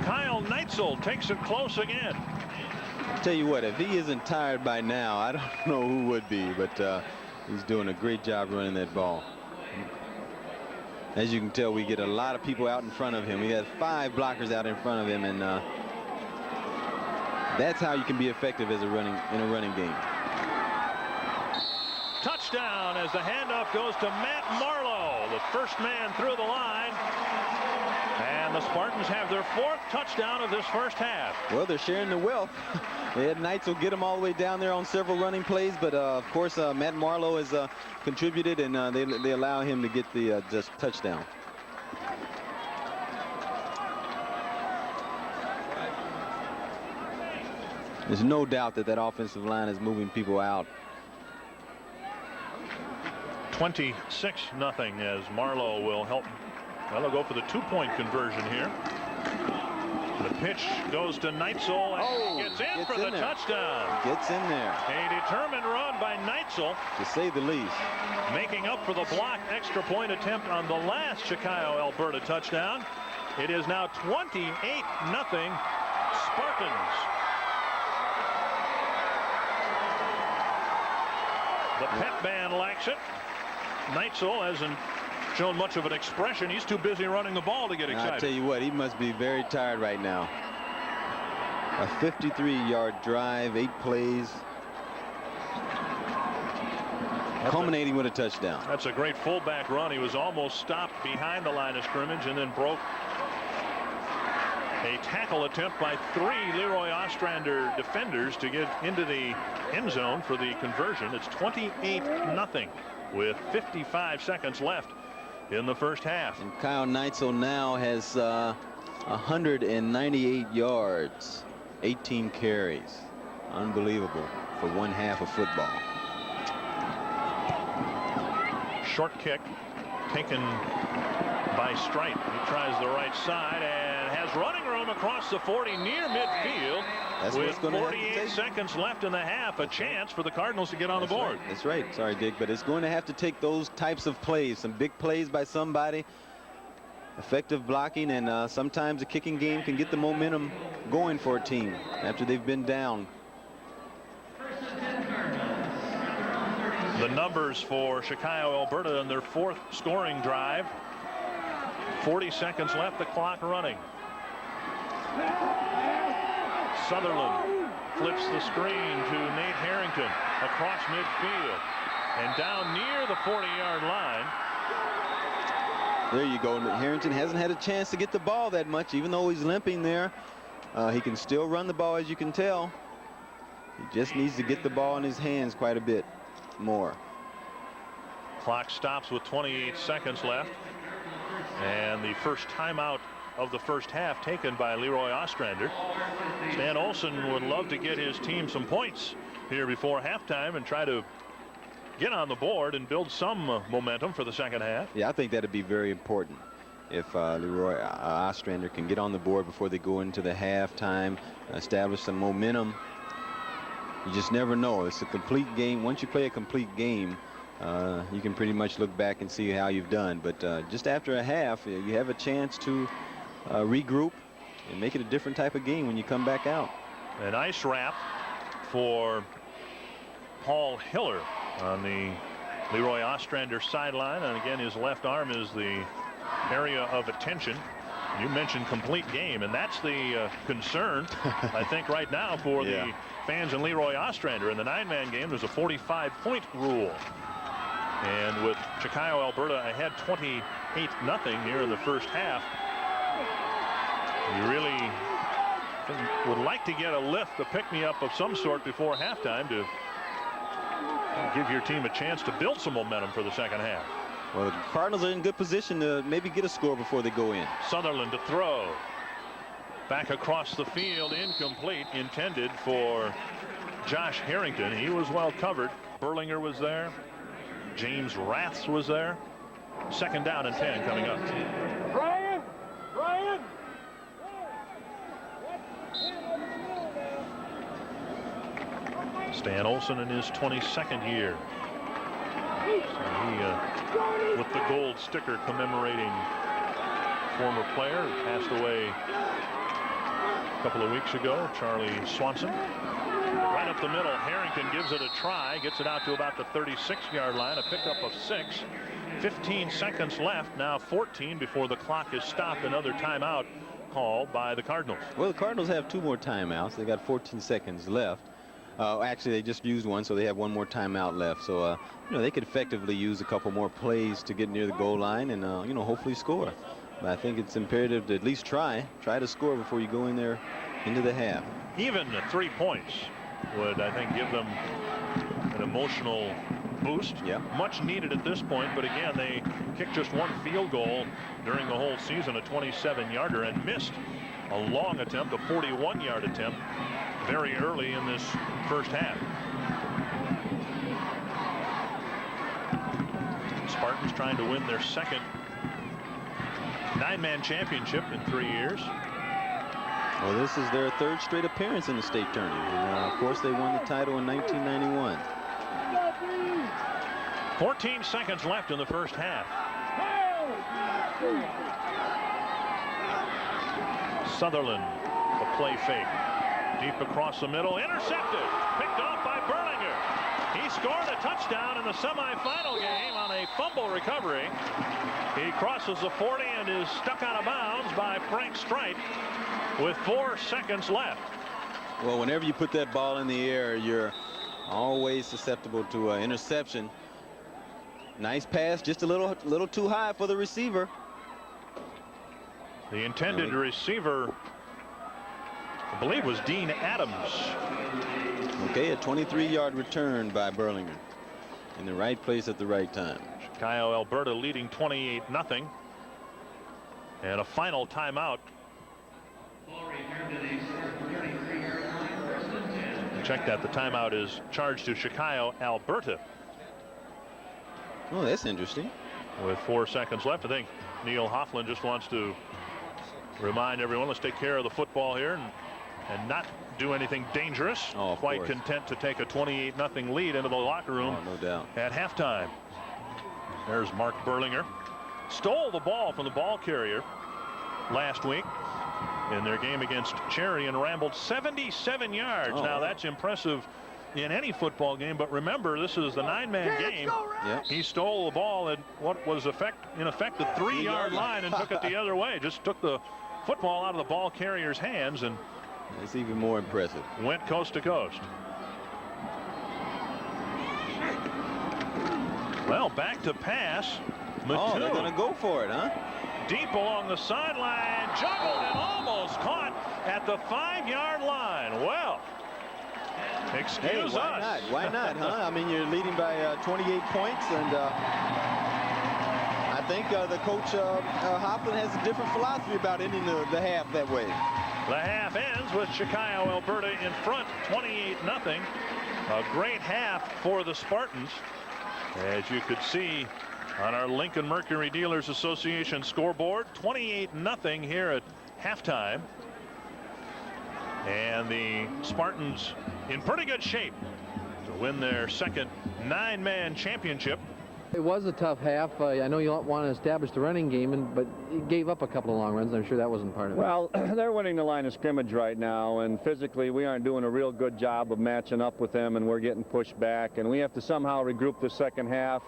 Kyle Neitzel takes it close again. I'll tell you what, if he isn't tired by now, I don't know who would be, but he's doing a great job running that ball. As you can tell, we get a lot of people out in front of him. We got 5 blockers out in front of him, and that's how you can be effective as in a running game. Touchdown as the handoff goes to Matt Marlowe, the first man through the line. And the Spartans have their 4th touchdown of this first half. Well, they're sharing the wealth. They had Neitzel get them all the way down there on several running plays, but of course Matt Marlowe has contributed, and they allow him to get the just touchdown. There's no doubt that offensive line is moving people out. 26-0 as Marlowe will help. Well, they'll go for the 2-point conversion here. The pitch goes to Neitzel, and he gets in for the touchdown. Gets in there. A determined run by Neitzel, to say the least. making up for the block extra point attempt on the last Chicago Alberta touchdown. It is now 28-0 Spartans. The pep band likes it. Neitzel hasn't shown much of an expression. He's too busy running the ball to get excited. I tell you what, he must be very tired right now. A 53-yard drive, 8 plays, culminating with a touchdown. That's a great fullback run. He was almost stopped behind the line of scrimmage and then broke a tackle attempt by 3 Leroy Ostrander defenders to get into the end zone for the conversion. It's 28-0 with 55 seconds left in the first half. And Kyle Neitzel now has 198 yards, 18 carries. Unbelievable for one half of football. Short kick taken by Strite. He tries the right side and has running room across the 40 near midfield. That's with what's going to have to 48 take. seconds left in the half, a chance for the Cardinals to get on the board. Right. That's right. Sorry, Dick, but it's going to have to take those types of plays, some big plays by somebody, effective blocking, and sometimes a kicking game can get the momentum going for a team after they've been down. The numbers for Chicago, Alberta in their 4th scoring drive. 40 seconds left, the clock running. Sutherland flips the screen to Nate Harrington across midfield and down near the 40-yard line. There you go. Harrington hasn't had a chance to get the ball that much, even though he's limping there. He can still run the ball, as you can tell. He just needs to get the ball in his hands quite a bit more. Clock stops with 28 seconds left. And the first timeout of the first half taken by Leroy Ostrander. Stan Olsen would love to get his team some points here before halftime and try to get on the board and build some momentum for the second half. Yeah, I think that'd be very important if Leroy Ostrander can get on the board before they go into the halftime, establish some momentum. You just never know. It's a complete game. Once you play a complete game, you can pretty much look back and see how you've done. But just after a half, you have a chance to regroup and make it a different type of game when you come back out. An ice wrap for Paul Hiller on the Leroy Ostrander sideline. And again, his left arm is the area of attention. You mentioned complete game, and that's the concern, I think, right now for the fans in Leroy Ostrander. In the 9-man game, there's a 45-point rule. And with Chicago, Alberta ahead 28-0 here in the first half, you really would like to get a lift, a pick-me-up of some sort before halftime to give your team a chance to build some momentum for the second half. Well, the Cardinals are in good position to maybe get a score before they go in. Sutherland to throw. Back across the field, incomplete, intended for Josh Harrington. He was well covered. Berlinger was there. James Raths was there. Second down and 10 coming up. Ryan! Stan Olsen in his 22nd year. So he, with the gold sticker commemorating former player who passed away a couple of weeks ago, Charlie Swanson. Right up the middle, Harrington gives it a try, gets it out to about the 36-yard line, a pickup of 6. 15 seconds left, now 14 before the clock is stopped. Another timeout called by the Cardinals. Well, the Cardinals have 2 more timeouts. They got 14 seconds left. Actually, they just used one, so they have 1 more timeout left. So, you know, they could effectively use a couple more plays to get near the goal line and, you know, hopefully score. But I think it's imperative to at least try to score before you go in there into the half. Even 3 points would, I think, give them an emotional boost. Yeah. Much needed at this point, but again, they kicked just 1 field goal during the whole season, a 27-yarder, and missed a long attempt, a 41-yard attempt, very early in this first half. Spartans trying to win their second 9-man championship in 3 years. Well, this is their 3rd straight appearance in the state tournament. And, of course, they won the title in 1991. 14 seconds left in the first half. Sutherland, a play fake. Deep across the middle, intercepted, picked off by Berlinger. He scored a touchdown in the semifinal game on a fumble recovery. He crosses the 40 and is stuck out of bounds by Frank Streit with 4 seconds left. Well, whenever you put that ball in the air, you're always susceptible to an interception. Nice pass, just a little too high for the receiver. The intended receiver, I believe, was Dean Adams. Okay, a 23-yard return by Berlinger. In the right place at the right time. Chicago, Alberta leading 28-0. And a final timeout. Check that. The timeout is charged to Chicago, Alberta. Oh, that's interesting. With 4 seconds left, I think Neil Hoffland just wants to remind everyone, let's take care of the football here and and not do anything dangerous. Oh, quite course. Content to take a 28-0 lead into the locker room. Oh, no doubt. At halftime. There's Mark Berlinger. Stole the ball from the ball carrier last week in their game against Cherry and rambled 77 yards. Oh, now wow. that's impressive in any football game, but remember, this is the 9-man game. Yep. He stole the ball at what was in effect the 3-yard line and took it the other way. Just took the football out of the ball carrier's hands and it's even more impressive. went coast to coast. Well, back to pass. Oh, they're going to go for it, huh? Deep along the sideline, juggled and almost caught at the 5-yard line. Well, excuse Hey, why us. not? Why not, huh? I mean, you're leading by 28 points, and I think the coach Hoffman has a different philosophy about ending the half that way. The half ends with Chicago, Alberta in front, 28-0. A great half for the Spartans, as you could see on our Lincoln Mercury Dealers Association scoreboard. 28-0 here at halftime. And the Spartans in pretty good shape to win their second 9-man championship. It was a tough half. I know you want to establish the running game, but you gave up a couple of long runs. I'm sure that wasn't part of it. Well, they're winning the line of scrimmage right now, and physically we aren't doing a real good job of matching up with them, and we're getting pushed back, and we have to somehow regroup the second half,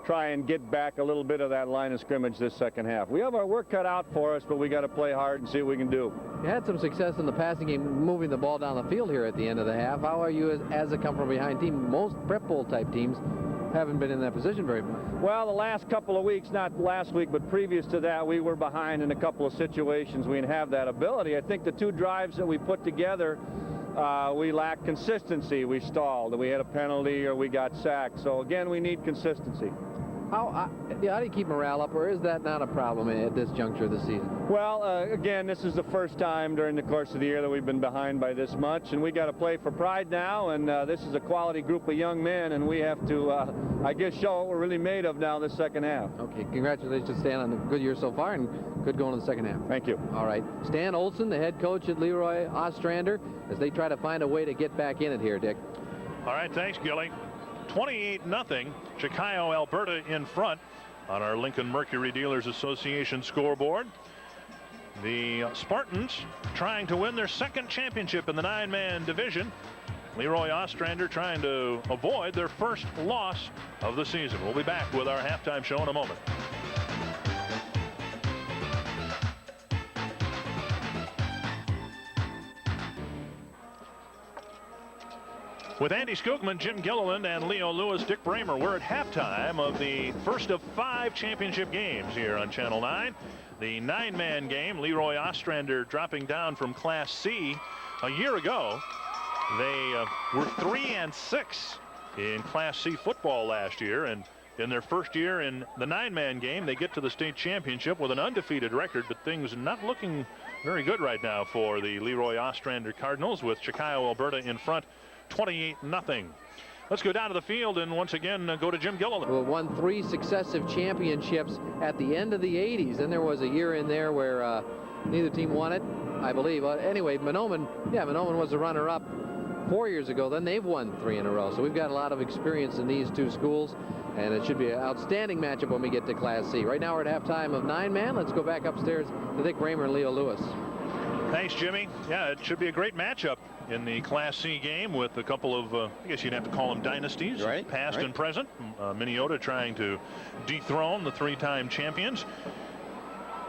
try and get back a little bit of that line of scrimmage this second half. We have our work cut out for us, but we got to play hard and see what we can do. You had some success in the passing game, moving the ball down the field here at the end of the half. How are you as a come-from-behind team? Most Prep Bowl type teams haven't been in that position very much. Well, the last couple of weeks, not last week, but previous to that, we were behind in a couple of situations. We didn't have that ability. I think the two drives that we put together, we lacked consistency. We stalled, we had a penalty, or we got sacked. So again, we need consistency. How do you keep morale up, or is that not a problem at this juncture of the season? Well, again, this is the first time during the course of the year that we've been behind by this much, and we got to play for pride now, and this is a quality group of young men, and we have to, I guess, show what we're really made of now this second half. Okay, congratulations, Stan, on a good year so far, and good going in the second half. Thank you. All right, Stan Olson, the head coach at Leroy Ostrander, as they try to find a way to get back in it here, Dick. All right, thanks, Gilly. 28-0, Chicago, Alberta in front on our Lincoln Mercury Dealers Association scoreboard. The Spartans trying to win their second championship in the 9-man division. Leroy Ostrander trying to avoid their first loss of the season. We'll be back with our halftime show in a moment. With Andy Skookman, Jim Gilliland, and Leo Lewis, Dick Bramer, we're at halftime of the first of 5 championship games here on Channel 9. The 9-man game, Leroy Ostrander dropping down from Class C a year ago. They were 3-6 in Class C football last year, and in their first year in the 9-man game, they get to the state championship with an undefeated record, but things not looking very good right now for the Leroy Ostrander Cardinals, with Chicago, Alberta in front, 28-0. Let's go down to the field and once again go to Jim Gilliland. Well, won 3 successive championships at the end of the 80s. Then there was a year in there where neither team won it, I believe. Anyway, Monoman was the runner-up 4 years ago. Then they've won 3 in a row. So we've got a lot of experience in these two schools, and it should be an outstanding matchup when we get to Class C. Right now we're at halftime of 9-man. Let's go back upstairs to Dick Bramer and Leo Lewis. Thanks, Jimmy. Yeah, it should be a great matchup in the Class C game with a couple of, I guess you'd have to call them dynasties, right, past and present. Minnesota trying to dethrone the 3-time champions.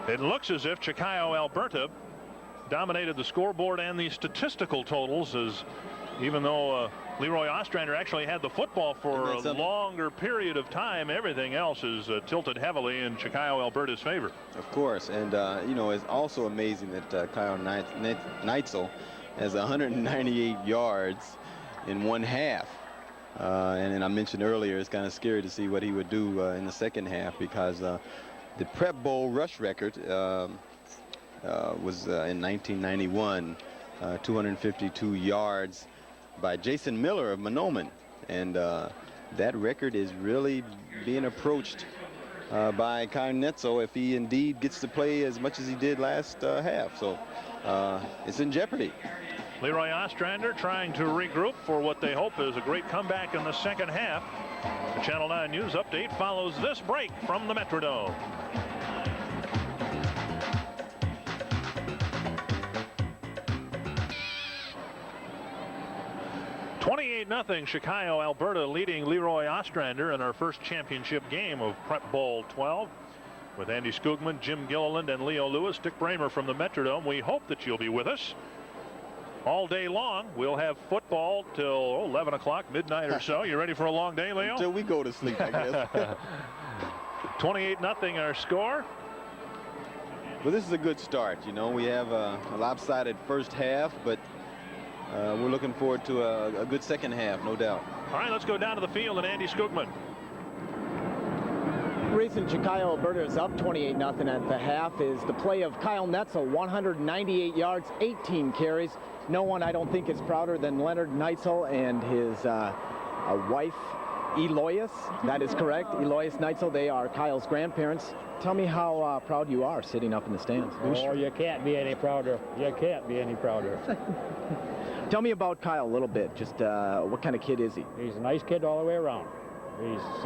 It looks as if Chicago, Alberta dominated the scoreboard and the statistical totals, as even though Leroy Ostrander actually had the football for a longer period of time, everything else is tilted heavily in Chicago, Alberta's favor. Of course, and you know, it's also amazing that Kyle Neitzel has 198 yards in one half. And I mentioned earlier, it's kind of scary to see what he would do in the second half, because the Prep Bowl rush record was in 1991, 252 yards by Jason Miller of Monoman, and that record is really being approached by Kyle Neitzel if he indeed gets to play as much as he did last half. So it's in jeopardy. Leroy Ostrander trying to regroup for what they hope is a great comeback in the second half. The Channel 9 News update follows this break from the Metrodome. (28-0) Chicago, Alberta leading Leroy Ostrander in our first championship game of Prep Bowl 12. With Andy Skoogman, Jim Gilliland, and Leo Lewis, Dick Bramer from the Metrodome. We hope that you'll be with us all day long. We'll have football till 11 o'clock, midnight or so. You ready for a long day, Leo? Until we go to sleep, I guess. 28-0 our score. Well, this is a good start. You know, we have a lopsided first half, but we're looking forward to a good second half, no doubt. All right, let's go down to the field and Andy Skoogman. The reason Chicago, Alberta is up 28-0 at the half is the play of Kyle Netzel, 198 yards, 18 carries. No one, I don't think, is prouder than Leonard Neitzel and his wife, Elois. That is correct, Elois Neitzel. They are Kyle's grandparents. Tell me how proud you are sitting up in the stands. Oh, you can't be any prouder. You can't be any prouder. Tell me about Kyle a little bit. Just what kind of kid is he? He's a nice kid all the way around. He's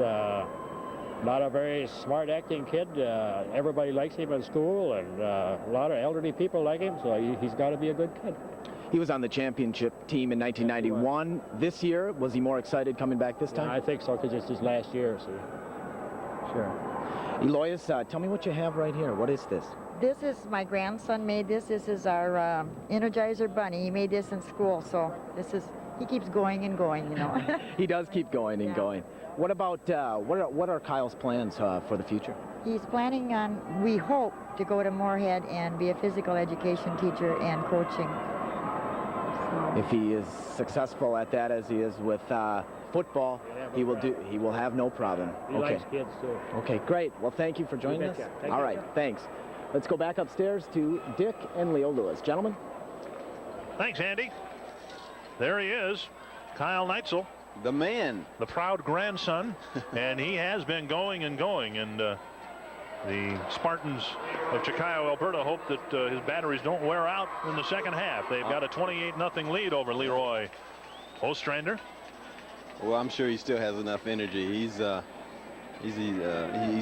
not a very smart acting kid. Everybody likes him in school, and a lot of elderly people like him, so he's got to be a good kid. He was on the championship team in 1991. This year, was he more excited coming back this time? Yeah, I think so, because it's his last year. So. Sure. Elois, tell me what you have right here. What is this? This is my grandson made this. This is our Energizer Bunny. He made this in school, so he keeps going and going, you know. He does keep going and going. What about, what are Kyle's plans for the future? He's planning on, we hope, to go to Moorhead and be a physical education teacher and coaching. So. If he is successful at that as he is with football, he will have no problem. He likes kids too. Okay, great. Well, thank you for joining us. All right, thanks. Let's go back upstairs to Dick and Leo Lewis. Gentlemen. Thanks, Andy. There he is, Kyle Neitzel. The man. The proud grandson. And he has been going and going. And the Spartans of Chicago, Alberta hope that his batteries don't wear out in the second half. They've got a 28-0 lead over Leroy Ostrander. Well, I'm sure he still has enough energy. He's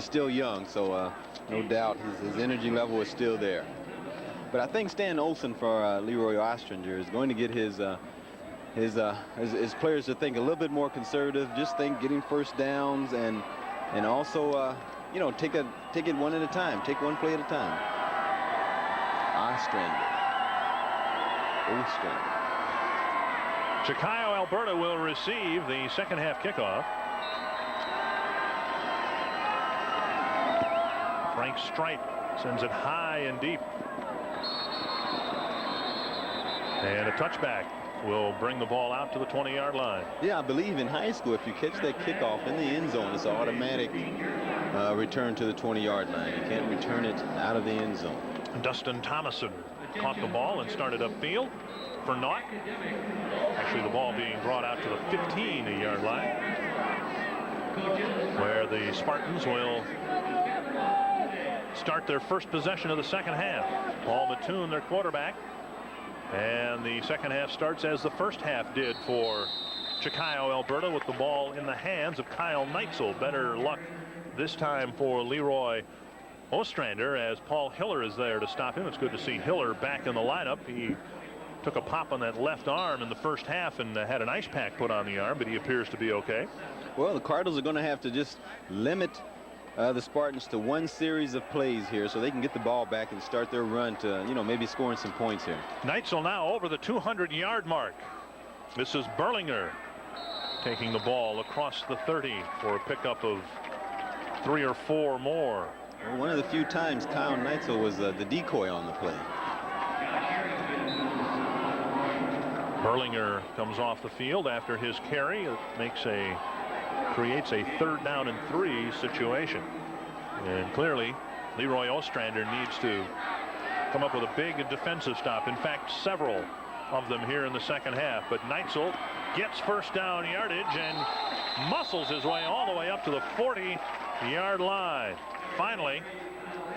still young, so no doubt his energy level is still there. But I think Stan Olsen for Leroy Ostrander is going to get his players to think a little bit more conservative. Just think getting first downs and also you know, take it one at a time. Take one play at a time. Ostrander. Chicago, Alberta will receive the second half kickoff. Frank Stripe sends it high and deep. And a touchback will bring the ball out to the 20-yard line. Yeah, I believe in high school, if you catch that kickoff in the end zone, it's an automatic return to the 20-yard line. You can't return it out of the end zone. Dustin Thomason caught the ball and started upfield for naught. Actually, the ball being brought out to the 15-yard line, where the Spartans will start their first possession of the second half. Paul Mattoon, their quarterback. And the second half starts as the first half did for Chicago, Alberta, with the ball in the hands of Kyle Neitzel. Better luck this time for Leroy Ostrander, as Paul Hiller is there to stop him. It's good to see Hiller back in the lineup. He took a pop on that left arm in the first half and had an ice pack put on the arm, but he appears to be okay. Well, the Cardinals are going to have to just limit the Spartans to one series of plays here so they can get the ball back and start their run to, you know, maybe scoring some points here. Neitzel now over the 200-yard mark. This is Berlinger taking the ball across the 30 for a pickup of 3 or 4 more. Well, one of the few times Kyle Neitzel was the decoy on the play. Berlinger comes off the field after his carry. It creates a 3rd down and 3 situation. And clearly, Leroy Ostrander needs to come up with a big defensive stop. In fact, several of them here in the second half. But Neitzel gets first down yardage and muscles his way all the way up to the 40-yard line. Finally,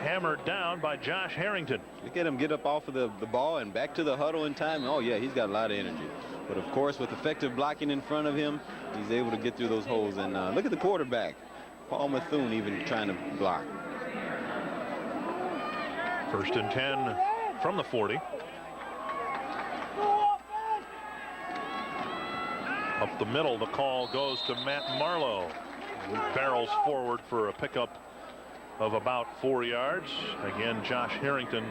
hammered down by Josh Harrington. Look at him get up off of the ball and back to the huddle in time. Oh, yeah, he's got a lot of energy. But, of course, with effective blocking in front of him, he's able to get through those holes. And look at the quarterback, Paul Methune, even trying to block. 1st and 10 from the 40. Up the middle, the call goes to Matt Marlowe, who barrels forward for a pickup of about 4 yards. Again, Josh Harrington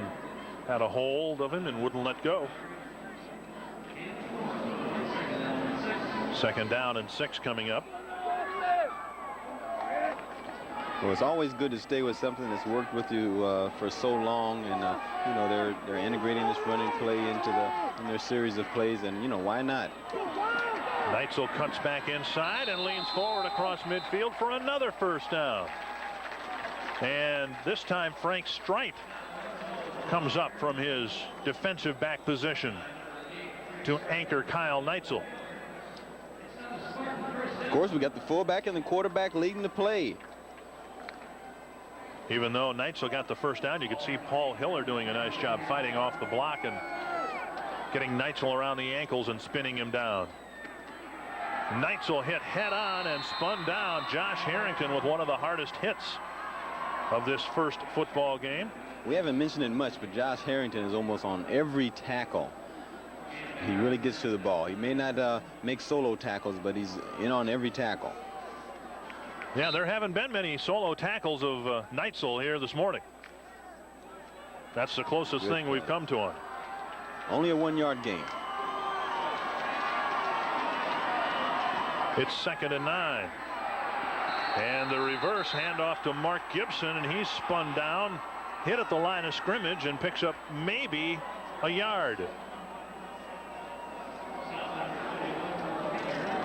had a hold of him and wouldn't let go. 2nd down and 6 coming up. Well, it's always good to stay with something that's worked with you for so long, and you know, they're integrating this running play into their series of plays, and you know, why not? Neitzel cuts back inside and leans forward across midfield for another 1st down. And this time Frank Strite comes up from his defensive back position to anchor Kyle Neitzel. Of course, we got the fullback and the quarterback leading the play. Even though Neitzel got the 1st down, you could see Paul Hiller doing a nice job fighting off the block and getting Neitzel around the ankles and spinning him down. Neitzel hit head on and spun down. Josh Harrington with one of the hardest hits of this first football game. We haven't mentioned it much, but Josh Harrington is almost on every tackle. He really gets to the ball. He may not make solo tackles, but he's in on every tackle. Yeah, there haven't been many solo tackles of Neitzel here this morning. That's the closest thing we've come to him. Only a 1-yard gain. It's 2nd and 9. And the reverse handoff to Mark Gibson, and he's spun down, hit at the line of scrimmage, and picks up maybe a yard.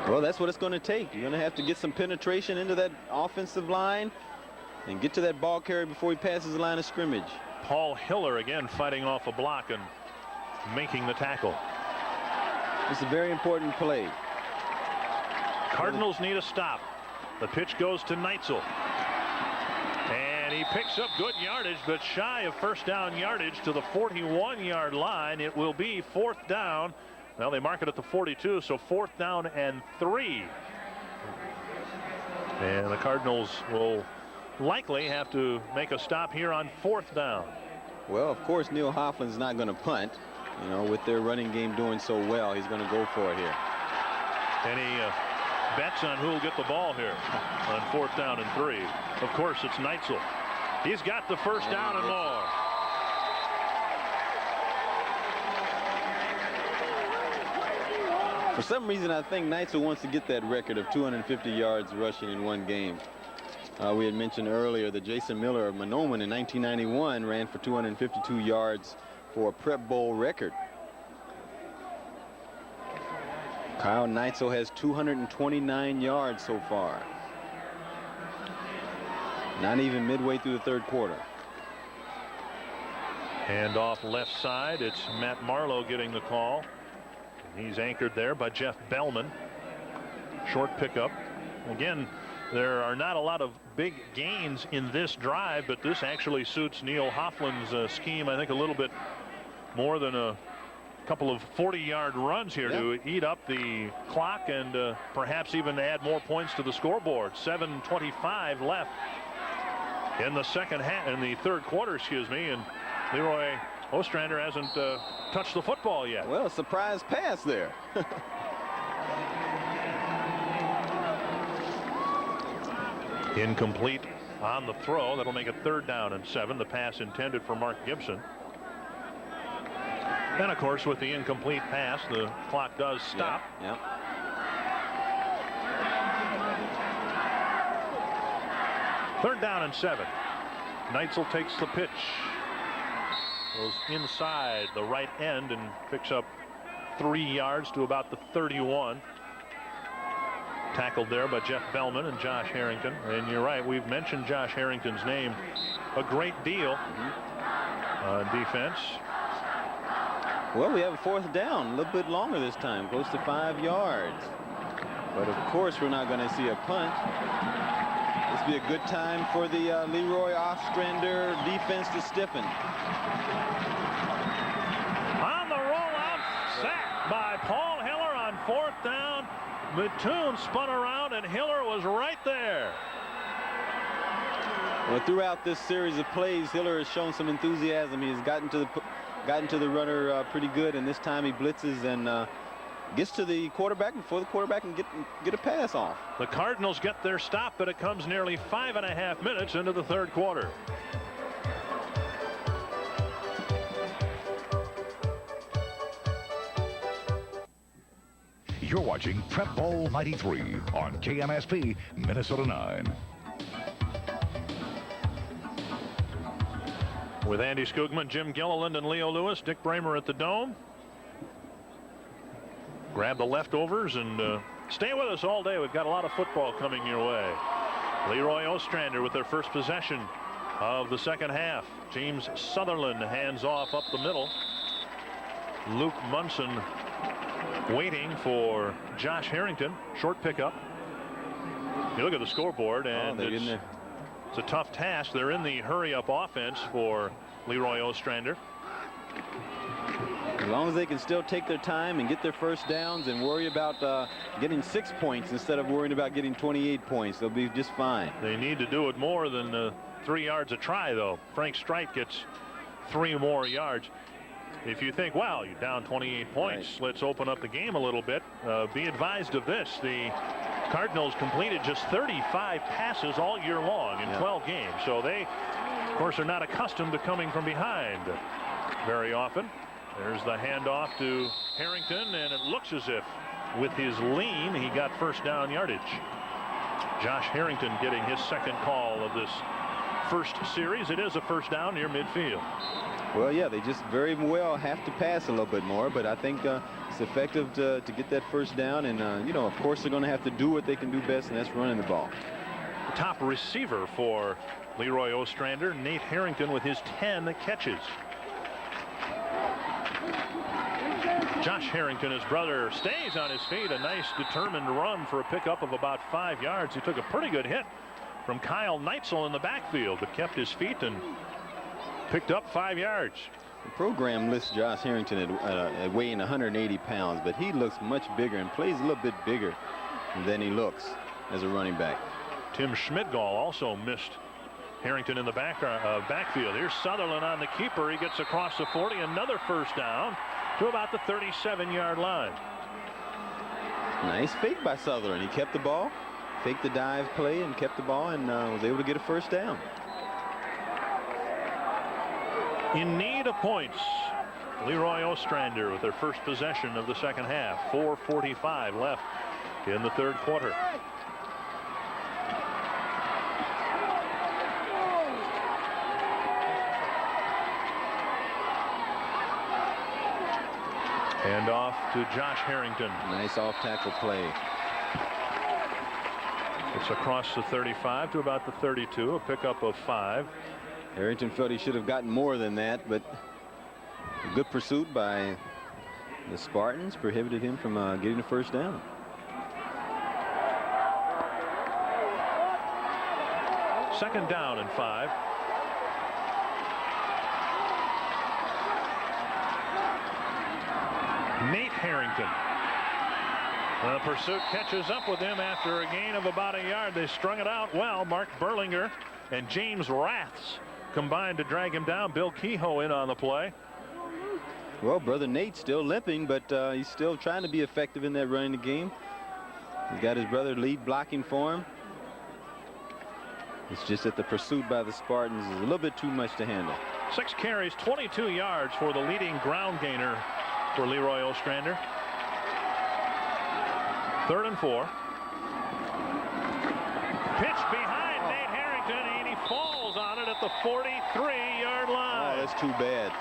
Well, that's what it's going to take. You're going to have to get some penetration into that offensive line and get to that ball carrier before he passes the line of scrimmage. Paul Hiller again fighting off a block and making the tackle. It's a very important play. Cardinals need a stop. The pitch goes to Neitzel. And he picks up good yardage, but shy of 1st down yardage to the 41-yard line. It will be 4th down. Well, they mark it at the 42, so 4th down and 3. And the Cardinals will likely have to make a stop here on 4th down. Well, of course, Neil Hoffman's not going to punt. You know, with their running game doing so well, he's going to go for it here. Any bets on who will get the ball here on 4th down and 3? Of course, it's Neitzel. He's got the 1st down and more. For some reason, I think Neitzel wants to get that record of 250 yards rushing in one game. We had mentioned earlier that Jason Miller of Monoman in 1991 ran for 252 yards for a Prep Bowl record. Kyle Neitzel has 229 yards so far. Not even midway through the 3rd quarter. And off left side, it's Matt Marlowe getting the call. He's anchored there by Jeff Bellman. Short pickup. Again, there are not a lot of big gains in this drive, but this actually suits Neil Hoffman's scheme, I think, a little bit more than a couple of 40-yard runs here to eat up the clock and perhaps even add more points to the scoreboard. 7:25 left in the second half, in the 3rd quarter, excuse me, and Leroy Ostrander hasn't touched the football yet. Well, a surprise pass there. Incomplete on the throw. That'll make it 3rd down and 7. The pass intended for Mark Gibson. And of course, with the incomplete pass, the clock does stop. Yeah. 3rd down and 7. Neitzel takes the pitch. Goes inside the right end and picks up 3 yards to about the 31. Tackled there by Jeff Bellman and Josh Harrington. And you're right, we've mentioned Josh Harrington's name a great deal on defense. Well, we have a 4th down, a little bit longer this time, close to 5 yards. But of course, we're not going to see a punt. This will be a good time for the Leroy Ostrander defense to stiffen. On the rollout, sacked by Paul Hiller on 4th down. Mattoon spun around, and Hiller was right there. Well, throughout this series of plays, Hiller has shown some enthusiasm. He has gotten to the runner pretty good, and this time he blitzes and gets to the quarterback before the quarterback can get a pass off. The Cardinals get their stop, but it comes nearly 5.5 minutes into the 3rd quarter. You're watching Prep Bowl 93 on KMSP Minnesota 9. With Andy Skugman, Jim Gilliland, and Leo Lewis, Dick Bramer at the Dome. Grab the leftovers and stay with us all day. We've got a lot of football coming your way. Leroy Ostrander with their first possession of the 2nd half. James Sutherland hands off up the middle. Luke Munson waiting for Josh Harrington. Short pickup. You look at the scoreboard, and it's a tough task. They're in the hurry-up offense for Leroy Ostrander. As long as they can still take their time and get their first downs and worry about getting 6 points instead of worrying about getting 28 points, they'll be just fine. They need to do it more than 3 yards a try, though. Frank Streit gets 3 more yards. If you think, wow, you're down 28 points, let's open up the game a little bit. Be advised of this. The Cardinals completed just 35 passes all year long in 12 games. So they, of course, are not accustomed to coming from behind very often. There's the handoff to Harrington, and it looks as if with his lean, he got first down yardage. Josh Harrington getting his 2nd call of this first series. It is a first down near midfield. Well, yeah, they just very well have to pass a little bit more, but I think it's effective to get that first down. And, you know, of course, they're going to have to do what they can do best, and that's running the ball. The top receiver for Leroy Ostrander, Nate Harrington, with his 10 catches. Josh Harrington, his brother, stays on his feet. A nice determined run for a pickup of about 5 yards. He took a pretty good hit from Kyle Neitzel in the backfield, but kept his feet and picked up 5 yards. The program lists Josh Harrington at weighing 180 pounds, but he looks much bigger and plays a little bit bigger than he looks as a running back. Tim Schmidgall also missed Harrington in the backfield. Here's Sutherland on the keeper. He gets across the 40. Another first down to about the 37-yard line. Nice fake by Sutherland. He kept the ball, faked the dive play, and kept the ball, and was able to get a first down. In need of points, Leroy Ostrander with their first possession of the 2nd half. 4:45 left in the 3rd quarter. And off to Josh Harrington. Nice off-tackle play. It's across the 35 to about the 32, a pickup of 5. Harrington felt he should have gotten more than that, but a good pursuit by the Spartans prohibited him from getting a first down. Second down and 5. Nate Harrington. The pursuit catches up with him after a gain of about a yard. They strung it out well. Mark Berlinger and James Raths combined to drag him down. Bill Kehoe in on the play. Well, brother Nate's still limping, but he's still trying to be effective in that running the game. He's got his brother lead blocking for him. It's just that the pursuit by the Spartans is a little bit too much to handle. 6 carries, 22 yards for the leading ground gainer for Leroy Ostrander. 3rd and 4. Pitch behind Nate Harrington, and he falls on it at the 43-yard line. Oh, that's too bad.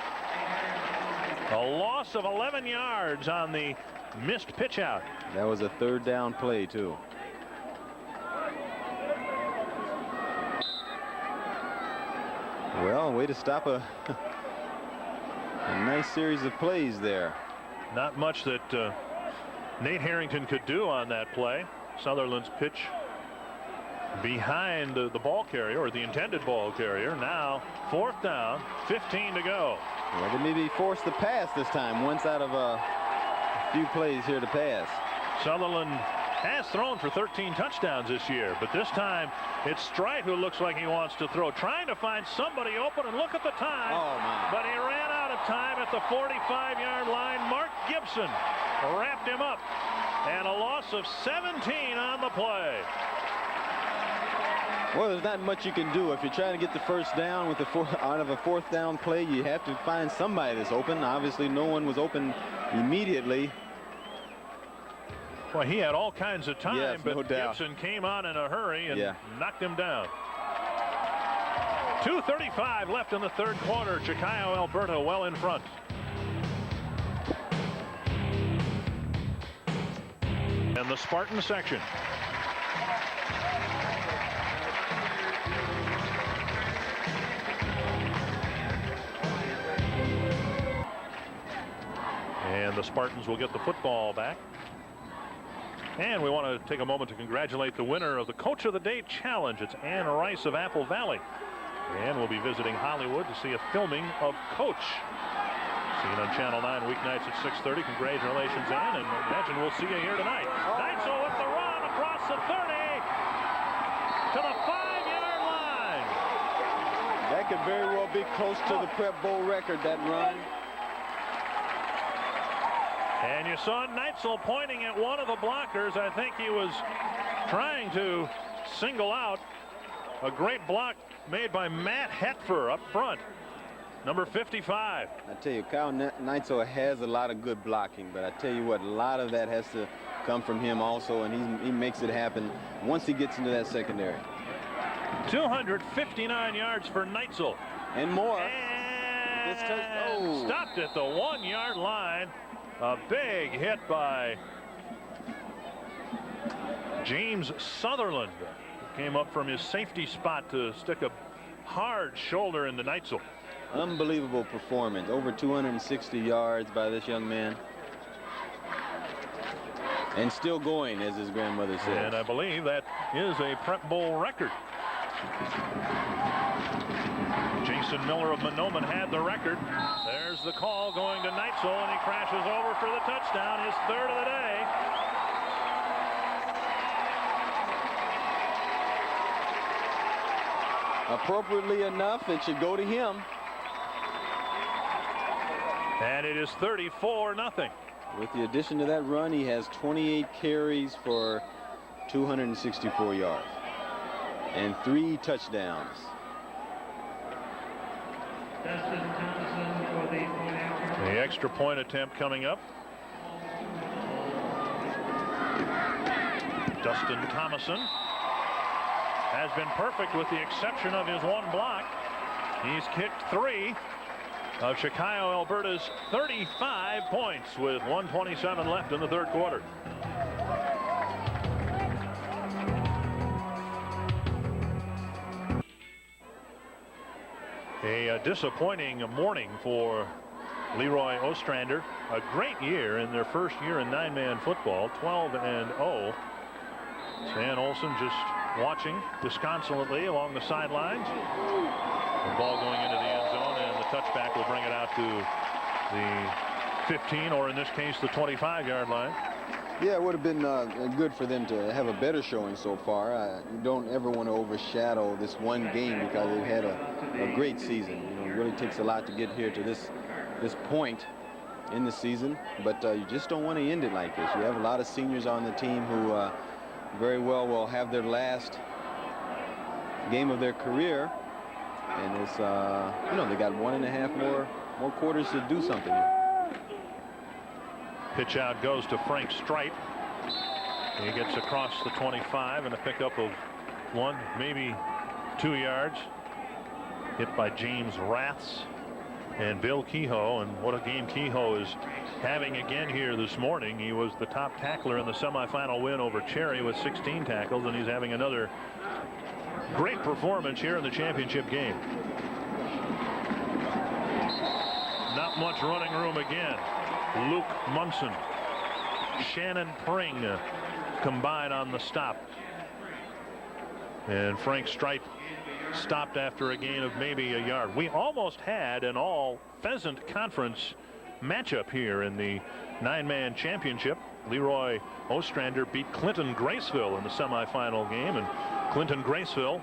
A loss of 11 yards on the missed pitch out. That was a 3rd down play, too. Well, way to stop a nice series of plays there. Not much that Nate Harrington could do on that play. Sutherland's pitch behind the ball carrier, or the intended ball carrier. Now 4th down, 15 to go. Well, they maybe forced the pass this time. Once out of a few plays here to pass. Sutherland has thrown for 13 touchdowns this year, but this time it's Strite who looks like he wants to throw, trying to find somebody open, and look at the time. Oh, my. But he ran out of time at the 45-yard line. Mark Gibson wrapped him up, and a loss of 17 on the play. Well, there's not much you can do. If you're trying to get the first down with out of a 4th down play, you have to find somebody that's open. Obviously, no one was open immediately. Well, he had all kinds of time, yes, but no doubt. Gibson came on in a hurry and Yeah. knocked him down. 2:35 left in the 3rd quarter. Chicago, Alberta well in front. And the Spartan section. And the Spartans will get the football back. And we want to take a moment to congratulate the winner of the Coach of the Day Challenge. It's Ann Rice of Apple Valley. And we'll be visiting Hollywood to see a filming of Coach. Seen on Channel 9 weeknights at 6:30. Congratulations, Ann, and imagine we'll see you here tonight. Neitzel with the run across the 30 to the 5-yard line. That could very well be close to the Prep Bowl record, that run. And you saw Neitzel pointing at one of the blockers. I think he was trying to single out a great block made by Matt Hetfer up front, number 55. I tell you, Kyle Neitzel has a lot of good blocking, but I tell you what, a lot of that has to come from him also, and he makes it happen once he gets into that secondary. 259 yards for Neitzel. And more. And stopped at the 1-yard line. A big hit by James Sutherland. Came up from his safety spot to stick a hard shoulder into Neitzel. Unbelievable performance. Over 260 yards by this young man. And still going, as his grandmother said. And I believe that is a Prep Bowl record. Jason Miller of Monoman had the record. There's the call going to Neitzel, and he crashes over for the touchdown, his 3rd of the day. Appropriately enough, it should go to him. And it is 34-0. With the addition to that run, he has 28 carries for 264 yards and 3 touchdowns. The extra point attempt coming up. Dustin Thomason has been perfect with the exception of his one block. He's kicked 3 of Chicago, Alberta's 35 points with 1:27 left in the 3rd quarter. A disappointing morning for Leroy Ostrander. A great year in their first year in 9-man football, 12-0. Stan Olsen just watching disconsolately along the sidelines. The ball going into the end zone, and the touchback will bring it out to the 15, or in this case, the 25-yard line. Yeah, it would have been good for them to have a better showing so far. You don't ever want to overshadow this one game because they've had a great season. You know, it really takes a lot to get here to this point in the season, but you just don't want to end it like this. You have a lot of seniors on the team who very well will have their last game of their career, and it's you know, they got 1.5 more quarters to do something here. Pitch out goes to Frank Strite. He gets across the 25 and a pickup of 1, maybe 2 yards. Hit by James Raths and Bill Kehoe, and what a game Kehoe is having again here this morning. He was the top tackler in the semifinal win over Cherry with 16 tackles, and he's having another great performance here in the championship game. Not much running room again. Luke Munson, Shannon Pring combined on the stop. And Frank Stripe stopped after a gain of maybe a yard. We almost had an all Pheasant Conference matchup here in the 9-man championship. Leroy Ostrander beat Clinton Graceville in the semifinal game, and Clinton Graceville,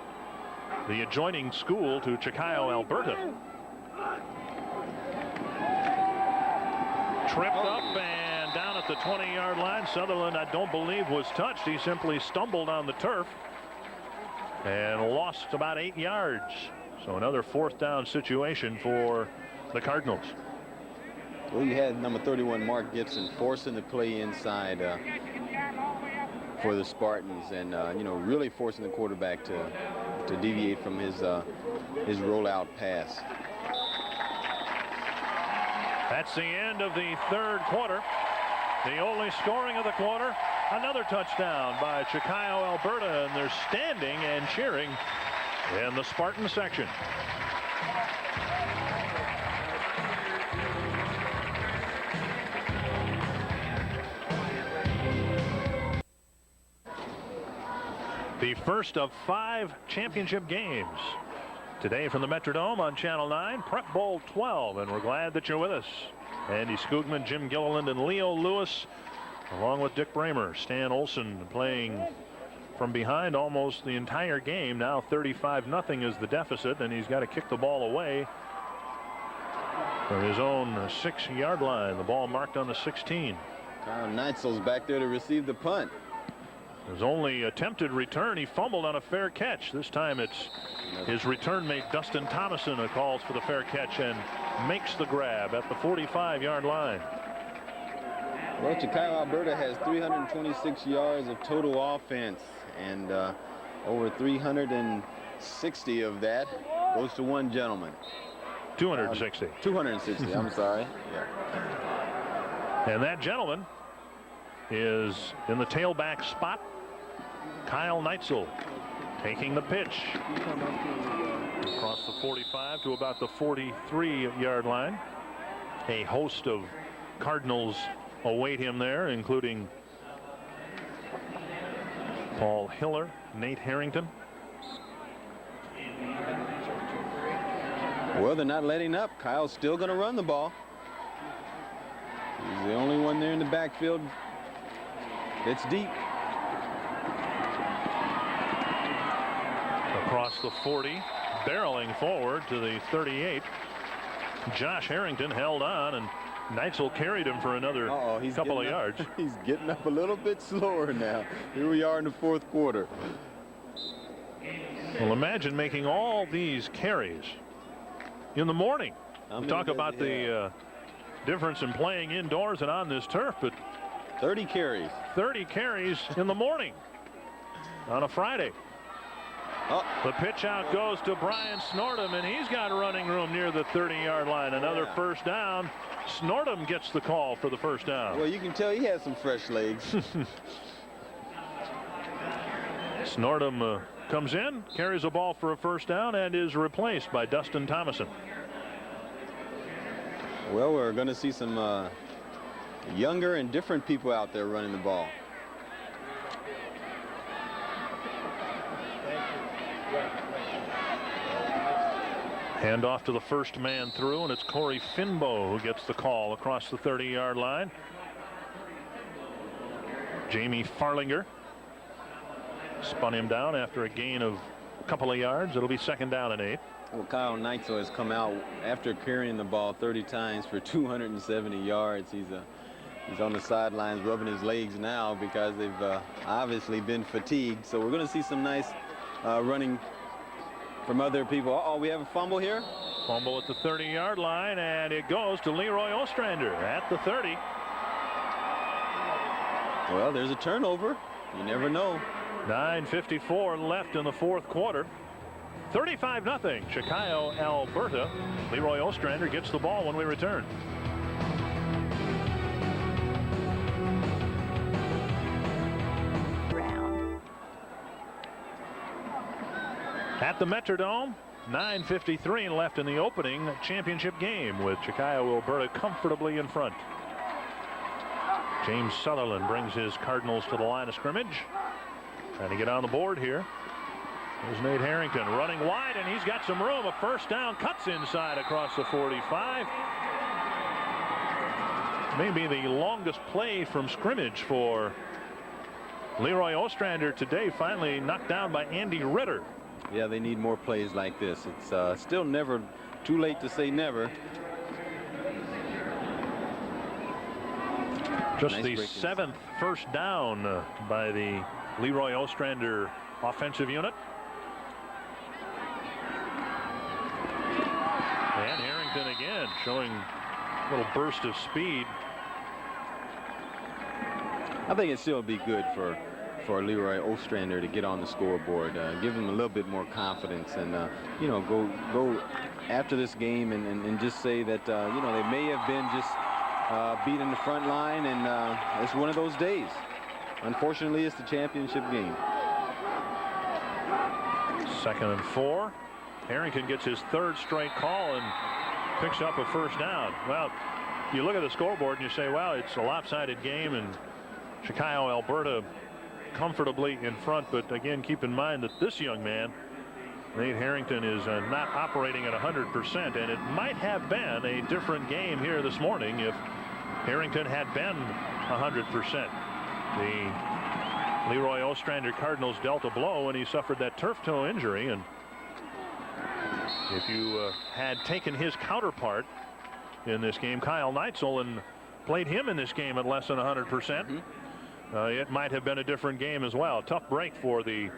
the adjoining school to Chicago, Alberta. Tripped up and down at the 20-yard line. Sutherland, I don't believe, was touched. He simply stumbled on the turf and lost about 8 yards. So another 4th down situation for the Cardinals. Well, you had number 31 Mark Gibson forcing the play inside for the Spartans, and you know, really forcing the quarterback to deviate from his rollout pass. That's the end of the 3rd quarter. The only scoring of the quarter. Another touchdown by Chicago, Alberta, and they're standing and cheering in the Spartan section. The first of 5 championship games today from the Metrodome on Channel 9, Prep Bowl 12, and we're glad that you're with us. Andy Skoogman, Jim Gilliland, and Leo Lewis, along with Dick Bramer. Stan Olson playing from behind almost the entire game. Now 35-0 is the deficit, and he's got to kick the ball away from his own 6-yard line. The ball marked on the 16. Kyle Neitzel's back there to receive the punt. His only attempted return, he fumbled on a fair catch. This time it's his return mate Dustin Thomason who calls for the fair catch and makes the grab at the 45-yard line. Well, Chicago, Alberta has 326 yards of total offense, and over 360 of that goes to one gentleman. 260. 260, I'm sorry. Yeah. And that gentleman is in the tailback spot. Kyle Neitzel taking the pitch across the 45 to about the 43-yard line. A host of Cardinals await him there, including Paul Hiller, Nate Harrington. Well, they're not letting up. Kyle's still going to run the ball. He's the only one there in the backfield. It's deep. Across the 40, barreling forward to the 38. Josh Harrington held on, and Neitzel carried him for another couple of yards. He's getting up a little bit slower now. Here we are in the 4th quarter. Well, imagine making all these carries in the morning. We talk about the difference in playing indoors and on this turf, but 30 carries. 30 carries in the morning on a Friday. The pitch out goes to Brian Snortum, and he's got running room near the 30-yard line. Another first down. Snortum gets the call for the first down. Well, you can tell he has some fresh legs. Snortum comes in, carries a ball for a first down, and is replaced by Dustin Thomason. Well, we're going to see some younger and different people out there running the ball. Hand off to the first man through, and it's Corey Finbow who gets the call across the 30-yard line. Jamie Farlinger spun him down after a gain of a couple of yards. It'll be 2nd down and 8. Well, Kyle Neitzel has come out after carrying the ball 30 times for 270 yards. He's on the sidelines rubbing his legs now because they've obviously been fatigued. So we're going to see some nice running from other people. Uh-oh, we have a fumble here. Fumble at the 30-yard line, and it goes to Leroy Ostrander at the 30. Well, there's a turnover. You never know. 9:54 left in the 4th quarter. 35-0 Chicago, Alberta. Leroy Ostrander gets the ball when we return. At the Metrodome, 9:53 left in the opening championship game, with Chicago, Alberta comfortably in front. James Sutherland brings his Cardinals to the line of scrimmage. Trying to get on the board here. There's Nate Harrington running wide, and he's got some room. A first down, cuts inside across the 45. Maybe the longest play from scrimmage for Leroy Ostrander today, finally knocked down by Andy Ritter. Yeah, they need more plays like this. It's still never too late to say never. Just the 7th first down by the Leroy Ostrander offensive unit. And Harrington again showing a little burst of speed. I think it still be good for Leroy Ostrander to get on the scoreboard, give him a little bit more confidence, and you know, go after this game and just say that you know, they may have been just beat in the front line, and it's one of those days. Unfortunately, it's the championship game. 2nd and 4. Harrington gets his 3rd straight call and picks up a first down. Well, you look at the scoreboard and you say, well, it's a lopsided game, and Chicago, Alberta comfortably in front. But again, keep in mind that this young man, Nate Harrington, is not operating at 100%, and it might have been a different game here this morning if Harrington had been 100%. The Leroy Ostrander Cardinals dealt a blow when he suffered that turf toe injury, and if you had taken his counterpart in this game, Kyle Neitzel, and played him in this game at less than 100%, it might have been a different game as well. Tough break for the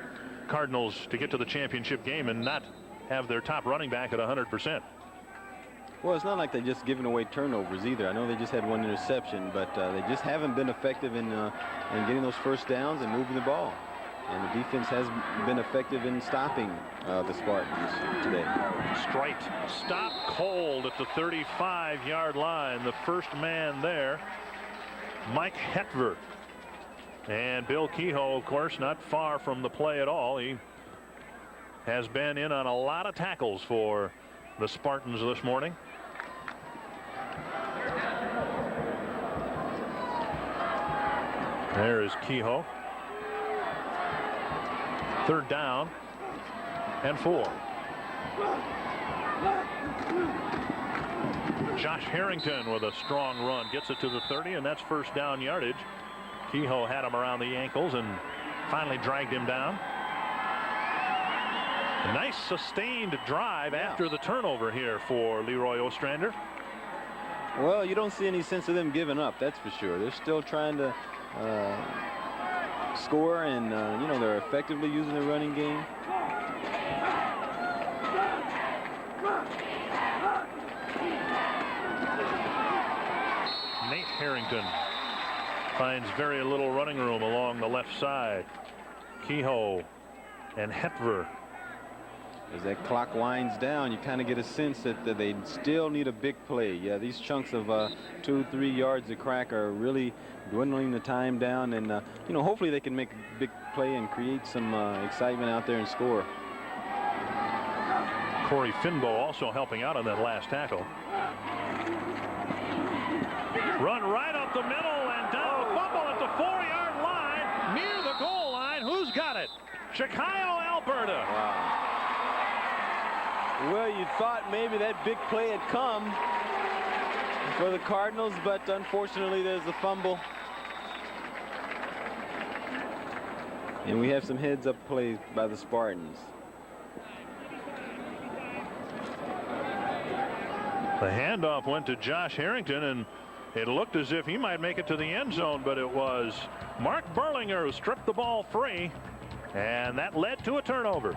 Cardinals to get to the championship game and not have their top running back at 100%. Well, it's not like they're just giving away turnovers either. I know they just had 1 interception, but they just haven't been effective in getting those first downs and moving the ball. And the defense has been effective in stopping the Spartans today. Strite stopped cold at the 35-yard line. The first man there, Mike Hetver. And Bill Kehoe, of course, not far from the play at all. He has been in on a lot of tackles for the Spartans this morning. There is Kehoe. 3rd down and 4. Josh Harrington with a strong run gets it to the 30, and that's first down yardage. Kehoe had him around the ankles and finally dragged him down. A nice sustained drive after the turnover here for Leroy Ostrander. Well, you don't see any sense of them giving up, that's for sure. They're still trying to score, and you know, they're effectively using the running game. Nate Harrington finds very little running room along the left side. Kehoe and Hetver. As that clock winds down, you kind of get a sense that they still need a big play. Yeah, these chunks of 2-3 yards a crack are really dwindling the time down, and you know, hopefully they can make a big play and create some excitement out there and score. Corey Finbow also helping out on that last tackle. Run right up the middle and down. A fumble at the 4-yard line near the goal line. Who's got it? Chicago, Alberta. Wow. Well, you thought maybe that big play had come for the Cardinals, but unfortunately there's a fumble. And we have some heads-up plays by the Spartans. The handoff went to Josh Harrington, and it looked as if he might make it to the end zone, but it was Mark Berlinger who stripped the ball free, and that led to a turnover.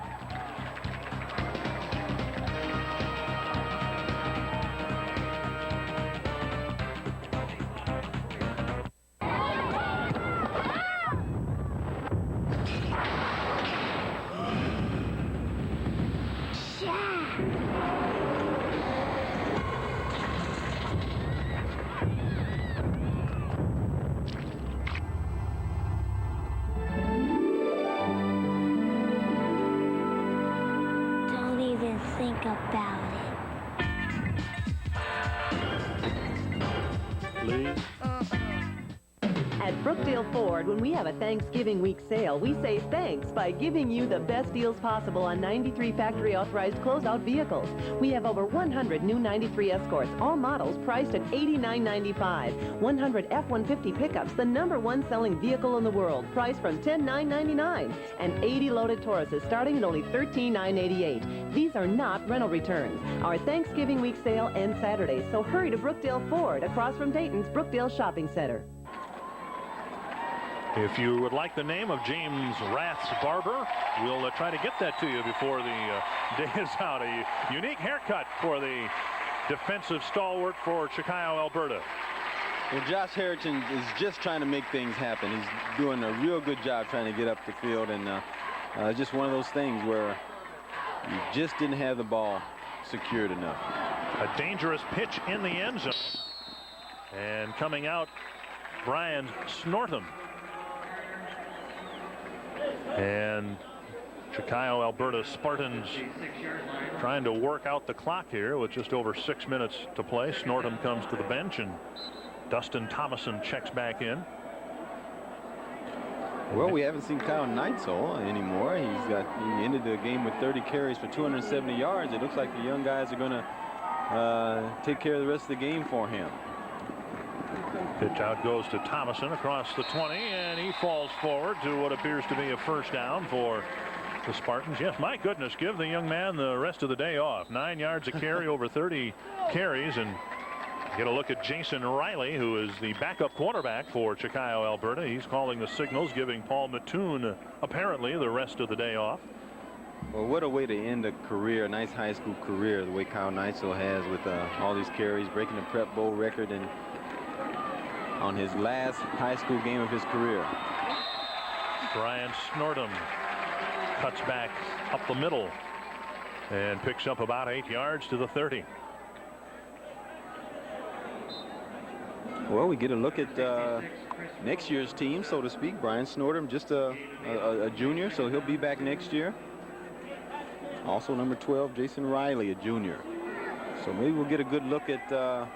At Brookdale Ford, when we have a Thanksgiving week sale, we say thanks by giving you the best deals possible on 93 factory-authorized closeout vehicles. We have over 100 new 93 Escorts, all models priced at $89.95. 100 F-150 pickups, the #1 selling vehicle in the world, priced from $10,999. And 80 loaded Tauruses starting at only $13,988. These are not rental returns. Our Thanksgiving week sale ends Saturday, so hurry to Brookdale Ford, across from Dayton's Brookdale Shopping Center. If you would like the name of James Rath's barber, we'll try to get that to you before the day is out. A unique haircut for the defensive stalwart for Chicago, Alberta. Well, Josh Harrington is just trying to make things happen. He's doing a real good job trying to get up the field, and just one of those things where you just didn't have the ball secured enough. A dangerous pitch in the end zone. And coming out, Brian Snortham. And Chicago, Alberta Spartans trying to work out the clock here with just over 6 minutes to play. Snortham comes to the bench, and Dustin Thomason checks back in. Well, we haven't seen Kyle Neitzel anymore. He ended the game with 30 carries for 270 yards. It looks like the young guys are going to take care of the rest of the game for him. Pitch out goes to Thomason across the 20, and he falls forward to what appears to be a first down for the Spartans. Yes, my goodness, give the young man the rest of the day off. 9 yards a carry over 30 carries. And get a look at Jason Riley, who is the backup quarterback for Chicago, Alberta. He's calling the signals, giving Paul Mattoon apparently the rest of the day off. Well, what a way to end a career, a nice high school career, the way Kyle Neitzel has with all these carries, breaking the Prep Bowl record, and on his last high school game of his career. Brian Snortham cuts back up the middle and picks up about 8 yards to the 30. Well, we get a look at next year's team, so to speak. Brian Snortham, just a junior, so he'll be back next year. Also number 12, Jason Riley, a junior. So maybe we'll get a good look at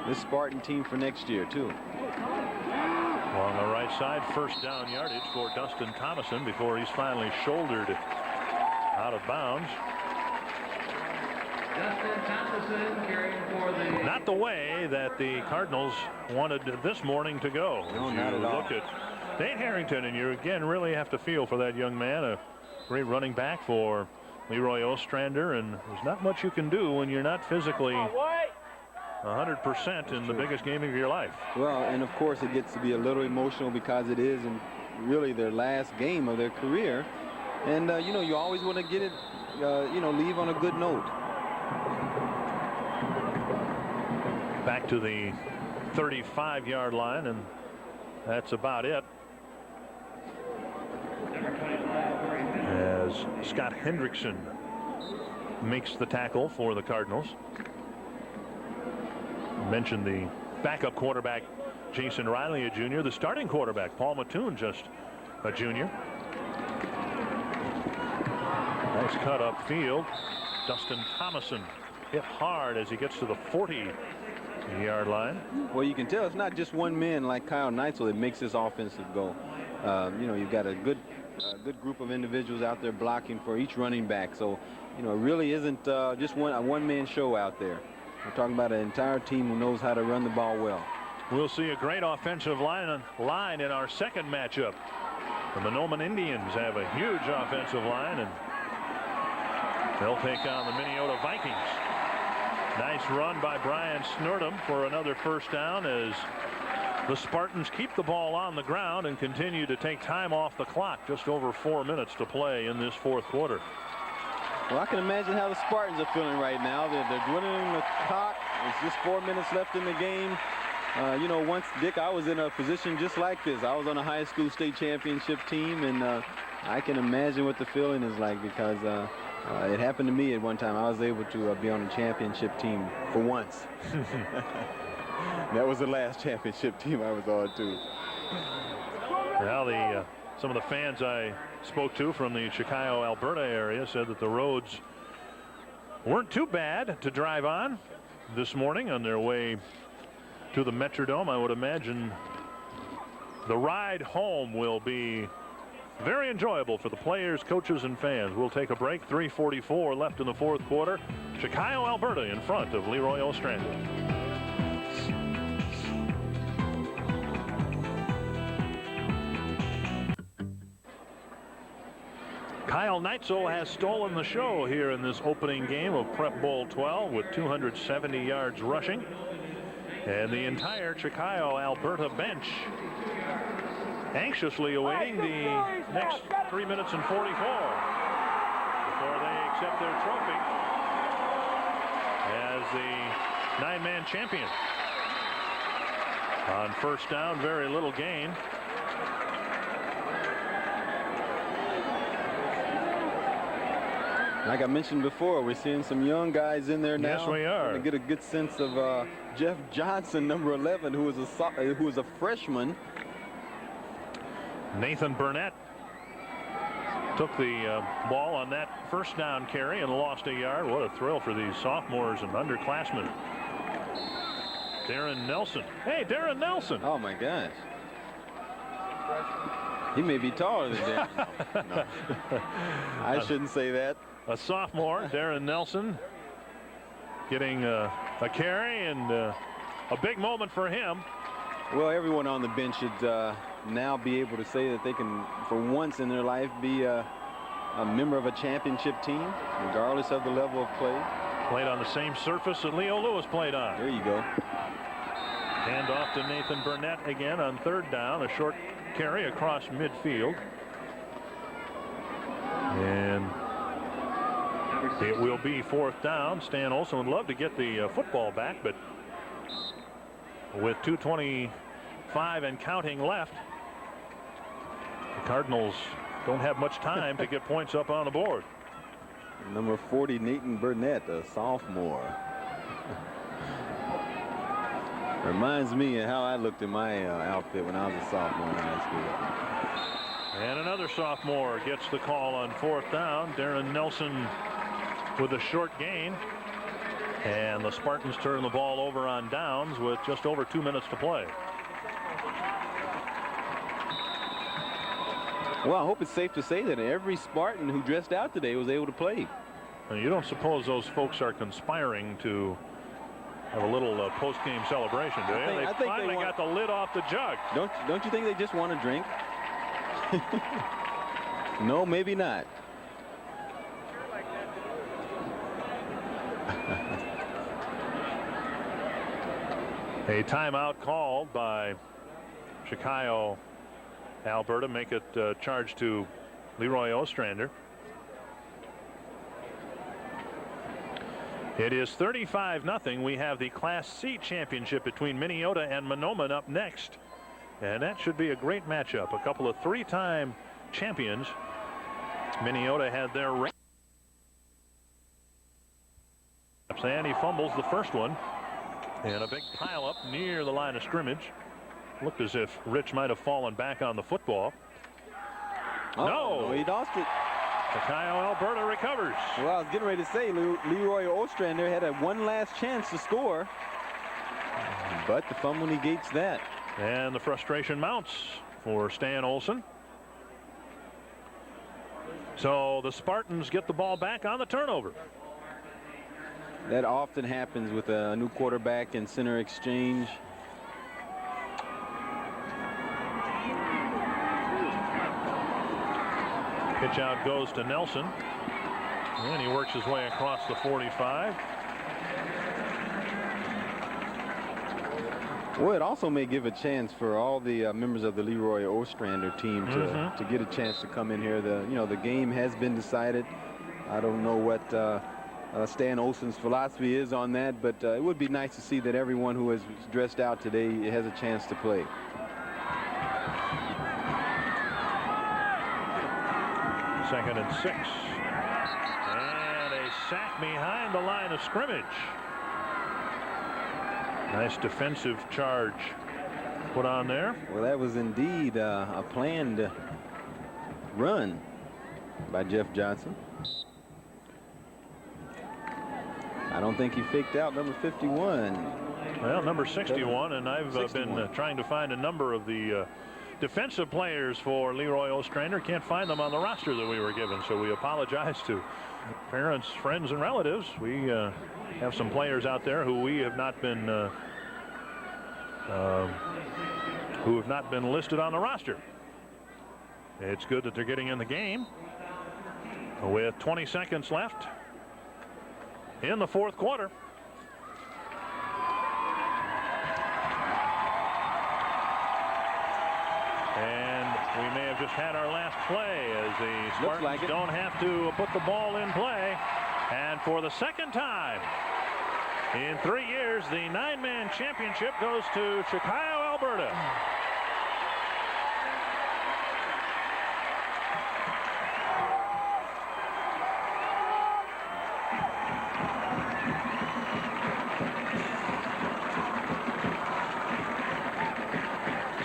this Spartan team for next year, too. On the right side, first down yardage for Dustin Thomason before he's finally shouldered out of bounds. Dustin Thomason carrying for the... Not the way that the Cardinals wanted this morning to go. No, not at all. Look at Nate Harrington, and you again really have to feel for that young man, a great running back for Leroy Ostrander, and there's not much you can do when you're not physically 100% in the biggest game of your life. Well, and of course it gets to be a little emotional because it is really their last game of their career, and you know, you always want to get it, you know, leave on a good note. Back to the 35-yard line, and that's about it. As Scott Hendrickson makes the tackle for the Cardinals. Mentioned the backup quarterback Jason Riley, a junior. The starting quarterback Paul Mattoon, just a junior. Nice cut upfield. Dustin Thomason hit hard as he gets to the 40-yard line. Well, you can tell it's not just one man like Kyle Neitzel that makes this offensive go. You know, you've got a good group of individuals out there blocking for each running back. So, you know, it really isn't just a one-man show out there. We're talking about an entire team who knows how to run the ball well. We'll see a great offensive line in our second matchup. The Monoman Indians have a huge offensive line, and they'll take on the Minnesota Vikings. Nice run by Brian Snortham for another first down as the Spartans keep the ball on the ground and continue to take time off the clock. Just over 4 minutes to play in this fourth quarter. Well, I can imagine how the Spartans are feeling right now. They're dwindling the clock. It's just 4 minutes left in the game. You know, once, Dick, I was in a position just like this. I was on a high school state championship team, and I can imagine what the feeling is like because it happened to me at one time. I was able to be on a championship team for once. That was the last championship team I was on, too. Well, some of the fans I spoke to from the Chicago, Alberta area said that the roads weren't too bad to drive on this morning on their way to the Metrodome. I would imagine the ride home will be very enjoyable for the players, coaches, and fans. We'll take a break. 3:44 left in the fourth quarter. Chicago, Alberta in front of Leroy Ostrander. Kyle Neitzel has stolen the show here in this opening game of Prep Bowl 12 with 270 yards rushing. And the entire Chicago, Alberta bench anxiously awaiting the next 3 minutes and 44 before they accept their trophy as the 9-man champion. On first down, very little gain. Like I mentioned before, we're seeing some young guys in there now. Yes, we are. To get a good sense of Jeff Johnson, number 11, who is a freshman. Nathan Burnett took the ball on that first down carry and lost a yard. What a thrill for these sophomores and underclassmen. Darren Nelson. Hey, Darren Nelson. Oh, my gosh. He may be taller than Darren. No. I shouldn't say that. A sophomore, Darren Nelson, getting a carry and a big moment for him. Well, everyone on the bench should now be able to say that they can, for once in their life, be a member of a championship team, regardless of the level of play. Played on the same surface that Leo Lewis played on. There you go. Hand off to Nathan Burnett again on third down. A short carry across midfield. And it will be fourth down. Stan Olsen would love to get the football back, but with 2:25 and counting left, the Cardinals don't have much time to get points up on the board. Number 40, Nathan Burnett, a sophomore. Reminds me of how I looked in my outfit when I was a sophomore in high school. And another sophomore gets the call on fourth down. Darren Nelson with a short gain. And the Spartans turn the ball over on downs with just over 2 minutes to play. Well, I hope it's safe to say that every Spartan who dressed out today was able to play. You don't suppose those folks are conspiring to have a little post-game celebration, do you? They finally got the lid off the jug. Don't you think they just want to drink? No, maybe not. A timeout called by Chicago, Alberta. Make it charged to Leroy Ostrander. It is 35-0. We have the Class C championship between Minneota and Mahnomen up next. And that should be a great matchup. A couple of three-time champions. Minneota had their record. And he fumbles the first one. And a big pileup near the line of scrimmage. Looked as if Rich might have fallen back on the football. No, he lost it. Chicago, Alberta recovers. Well, I was getting ready to say Leroy Ostrander had one last chance to score, but the fumble negates that. And the frustration mounts for Stan Olsen. So the Spartans get the ball back on the turnover. That often happens with a new quarterback and center exchange. Pitch out goes to Nelson. And he works his way across the 45. Well, it also may give a chance for all the members of the Leroy Ostrander team to get a chance to come in here. The game has been decided. I don't know what Stan Olsen's philosophy is on that, but it would be nice to see that everyone who is dressed out today has a chance to play. Second and 6. And a sack behind the line of scrimmage. Nice defensive charge put on there. Well, that was indeed a planned run by Jeff Johnson. I don't think he faked out number 51. Well, number 61, and I've been trying to find a number of the defensive players for Leroy Ostrander. Can't find them on the roster that we were given, so we apologize to parents, friends, and relatives. We have some players out there who we have not been listed on the roster. It's good that they're getting in the game with 20 seconds left in the fourth quarter. And we may have just had our last play as the Spartans don't have to put the ball in play. And for the second time in 3 years, the 9-man championship goes to Chicago, Alberta.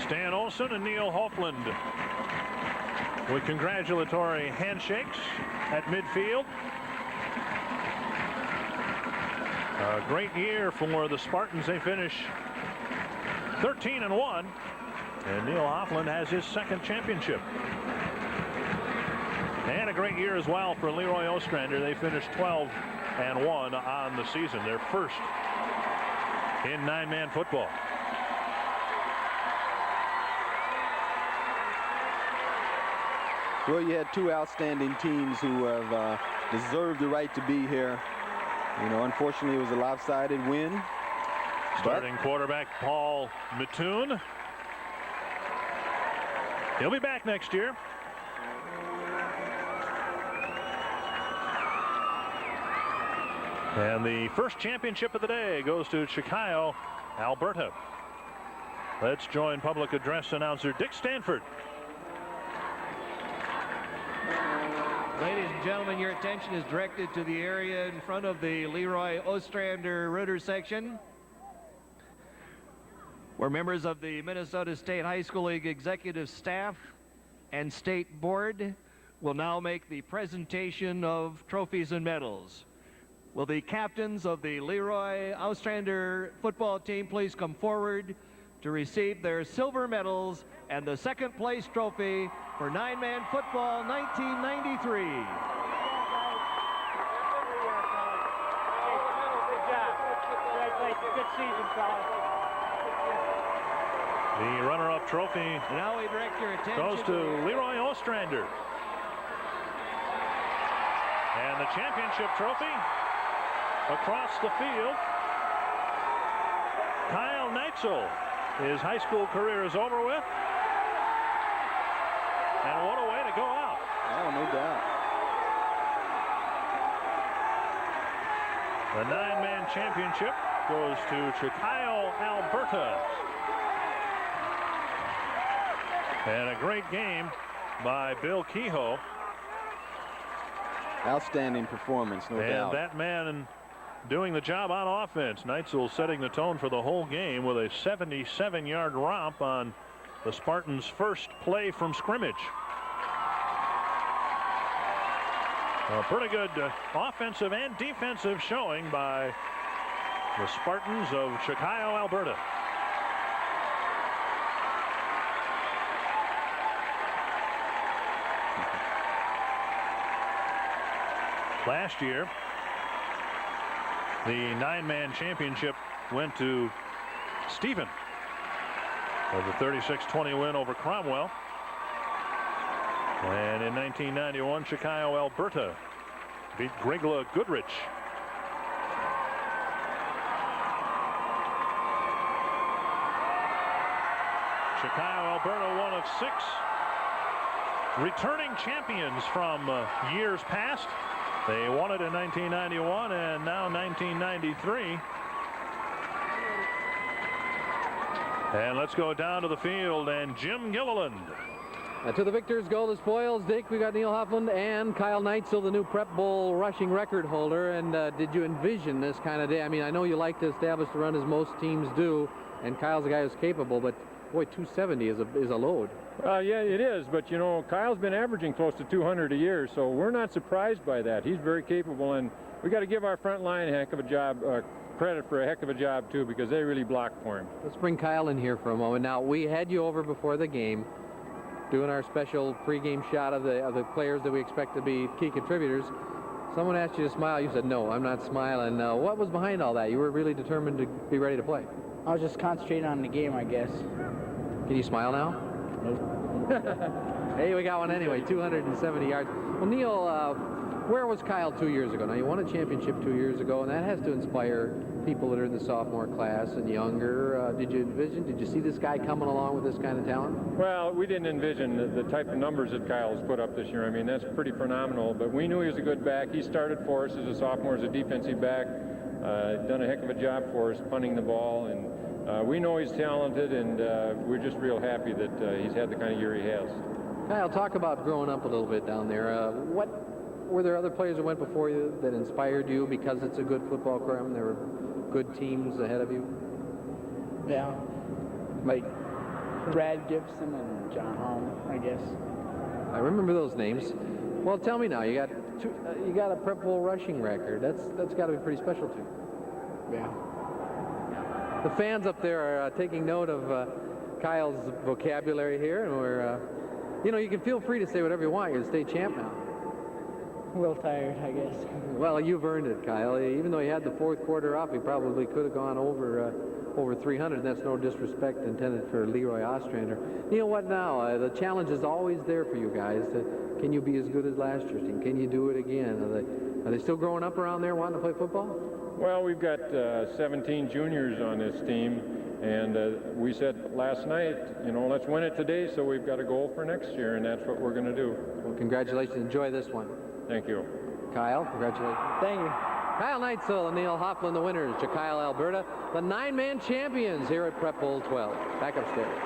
Stan Olsen and Neil Hoffland with congratulatory handshakes at midfield. A great year for the Spartans. They finish 13-1, and Neil Hoffland has his second championship. And a great year as well for Leroy Ostrander. They finished 12-1 on the season, their first in 9-man football. Well, you had two outstanding teams who have deserved the right to be here. You know, unfortunately, it was a lopsided win. Starting quarterback Paul Mattoon. He'll be back next year. And the first championship of the day goes to Chicago, Alberta. Let's join public address announcer Dick Stanford. Ladies and gentlemen, your attention is directed to the area in front of the Leroy Ostrander Rooter section, where members of the Minnesota State High School League executive staff and state board will now make the presentation of trophies and medals. Will the captains of the Leroy Ostrander football team please come forward to receive their silver medals and the second place trophy for 9-man football 1993. Good job. Good season, fellas. The runner-up trophy now we direct your attention goes to Leroy Ostrander. And the championship trophy across the field. Kyle Neitzel. His high school career is over with. And what a way to go out. Oh, no doubt. The 9-man championship goes to Chicago, Alberta. And a great game by Bill Kehoe. Outstanding performance, no doubt. And that man doing the job on offense. Neitzel setting the tone for the whole game with a 77-yard romp on the Spartans' first play from scrimmage. A pretty good offensive and defensive showing by the Spartans of Chicago, Alberta. Last year, the 9-man championship went to Stephen with a 36-20 win over Cromwell. And in 1991, Chicago, Alberta beat Grigla Goodrich. Chicago, Alberta, one of 6 returning champions from years past. They won it in 1991 and now 1993. And let's go down to the field and Jim Gilliland. To the victors go the spoils. Dick, we got Neil Hoffland and Kyle Neitzel, the new Prep Bowl rushing record holder. And did you envision this kind of day? I mean, I know you like to establish the run as most teams do, and Kyle's a guy who's capable, but boy, 270 is a load. Yeah, it is, but you know, Kyle's been averaging close to 200 a year, so we're not surprised by that. He's very capable, and we got to give our front line a heck of a job, credit for a heck of a job too, because they really blocked for him. Let's bring Kyle in here for a moment. Now, we had you over before the game. doing our special pregame shot of the players that we expect to be key contributors. Someone asked you to smile. You said, no, I'm not smiling. What was behind all that? You were really determined to be ready to play. I was just concentrating on the game, I guess. Can you smile now? Nope. Hey, we got one anyway, 270 yards. Well, Neil, where was Kyle 2 years ago? Now, you won a championship 2 years ago, and that has to inspire people that are in the sophomore class and younger. Did you see this guy coming along with this kind of talent? Well, we didn't envision the type of numbers that Kyle's put up this year. I mean, that's pretty phenomenal, but we knew he was a good back. He started for us as a sophomore as a defensive back, done a heck of a job for us punting the ball, and we know he's talented, and we're just real happy that he's had the kind of year he has. Kyle, talk about growing up a little bit down there. Were there other players that went before you that inspired you because it's a good football program? There were good teams ahead of you? Yeah, like Brad Gibson and John Hall, I guess. I remember those names. Well, tell me now, you got a Prep Bowl rushing record. That's got to be pretty special to you. Yeah. The fans up there are taking note of Kyle's vocabulary here, and we're, you can feel free to say whatever you want. You're the state champ now. A little tired, I guess. Well, you've earned it, Kyle. Even though he had the fourth quarter off, he probably could have gone over 300, and that's no disrespect intended for Leroy Ostrander. You know what now? The challenge is always there for you guys. Can you be as good as last year's team? Can you do it again? Are they still growing up around there wanting to play football? Well, we've got 17 juniors on this team, and we said last night, let's win it today, so we've got a goal for next year, and that's what we're going to do. Well, congratulations. Enjoy this one. Thank you. Kyle, congratulations. Thank you. Kyle Neitzel and Neil Hoffman, the winners. Chicago, Alberta, the 9-man champions here at Prep Bowl 12. Back upstairs.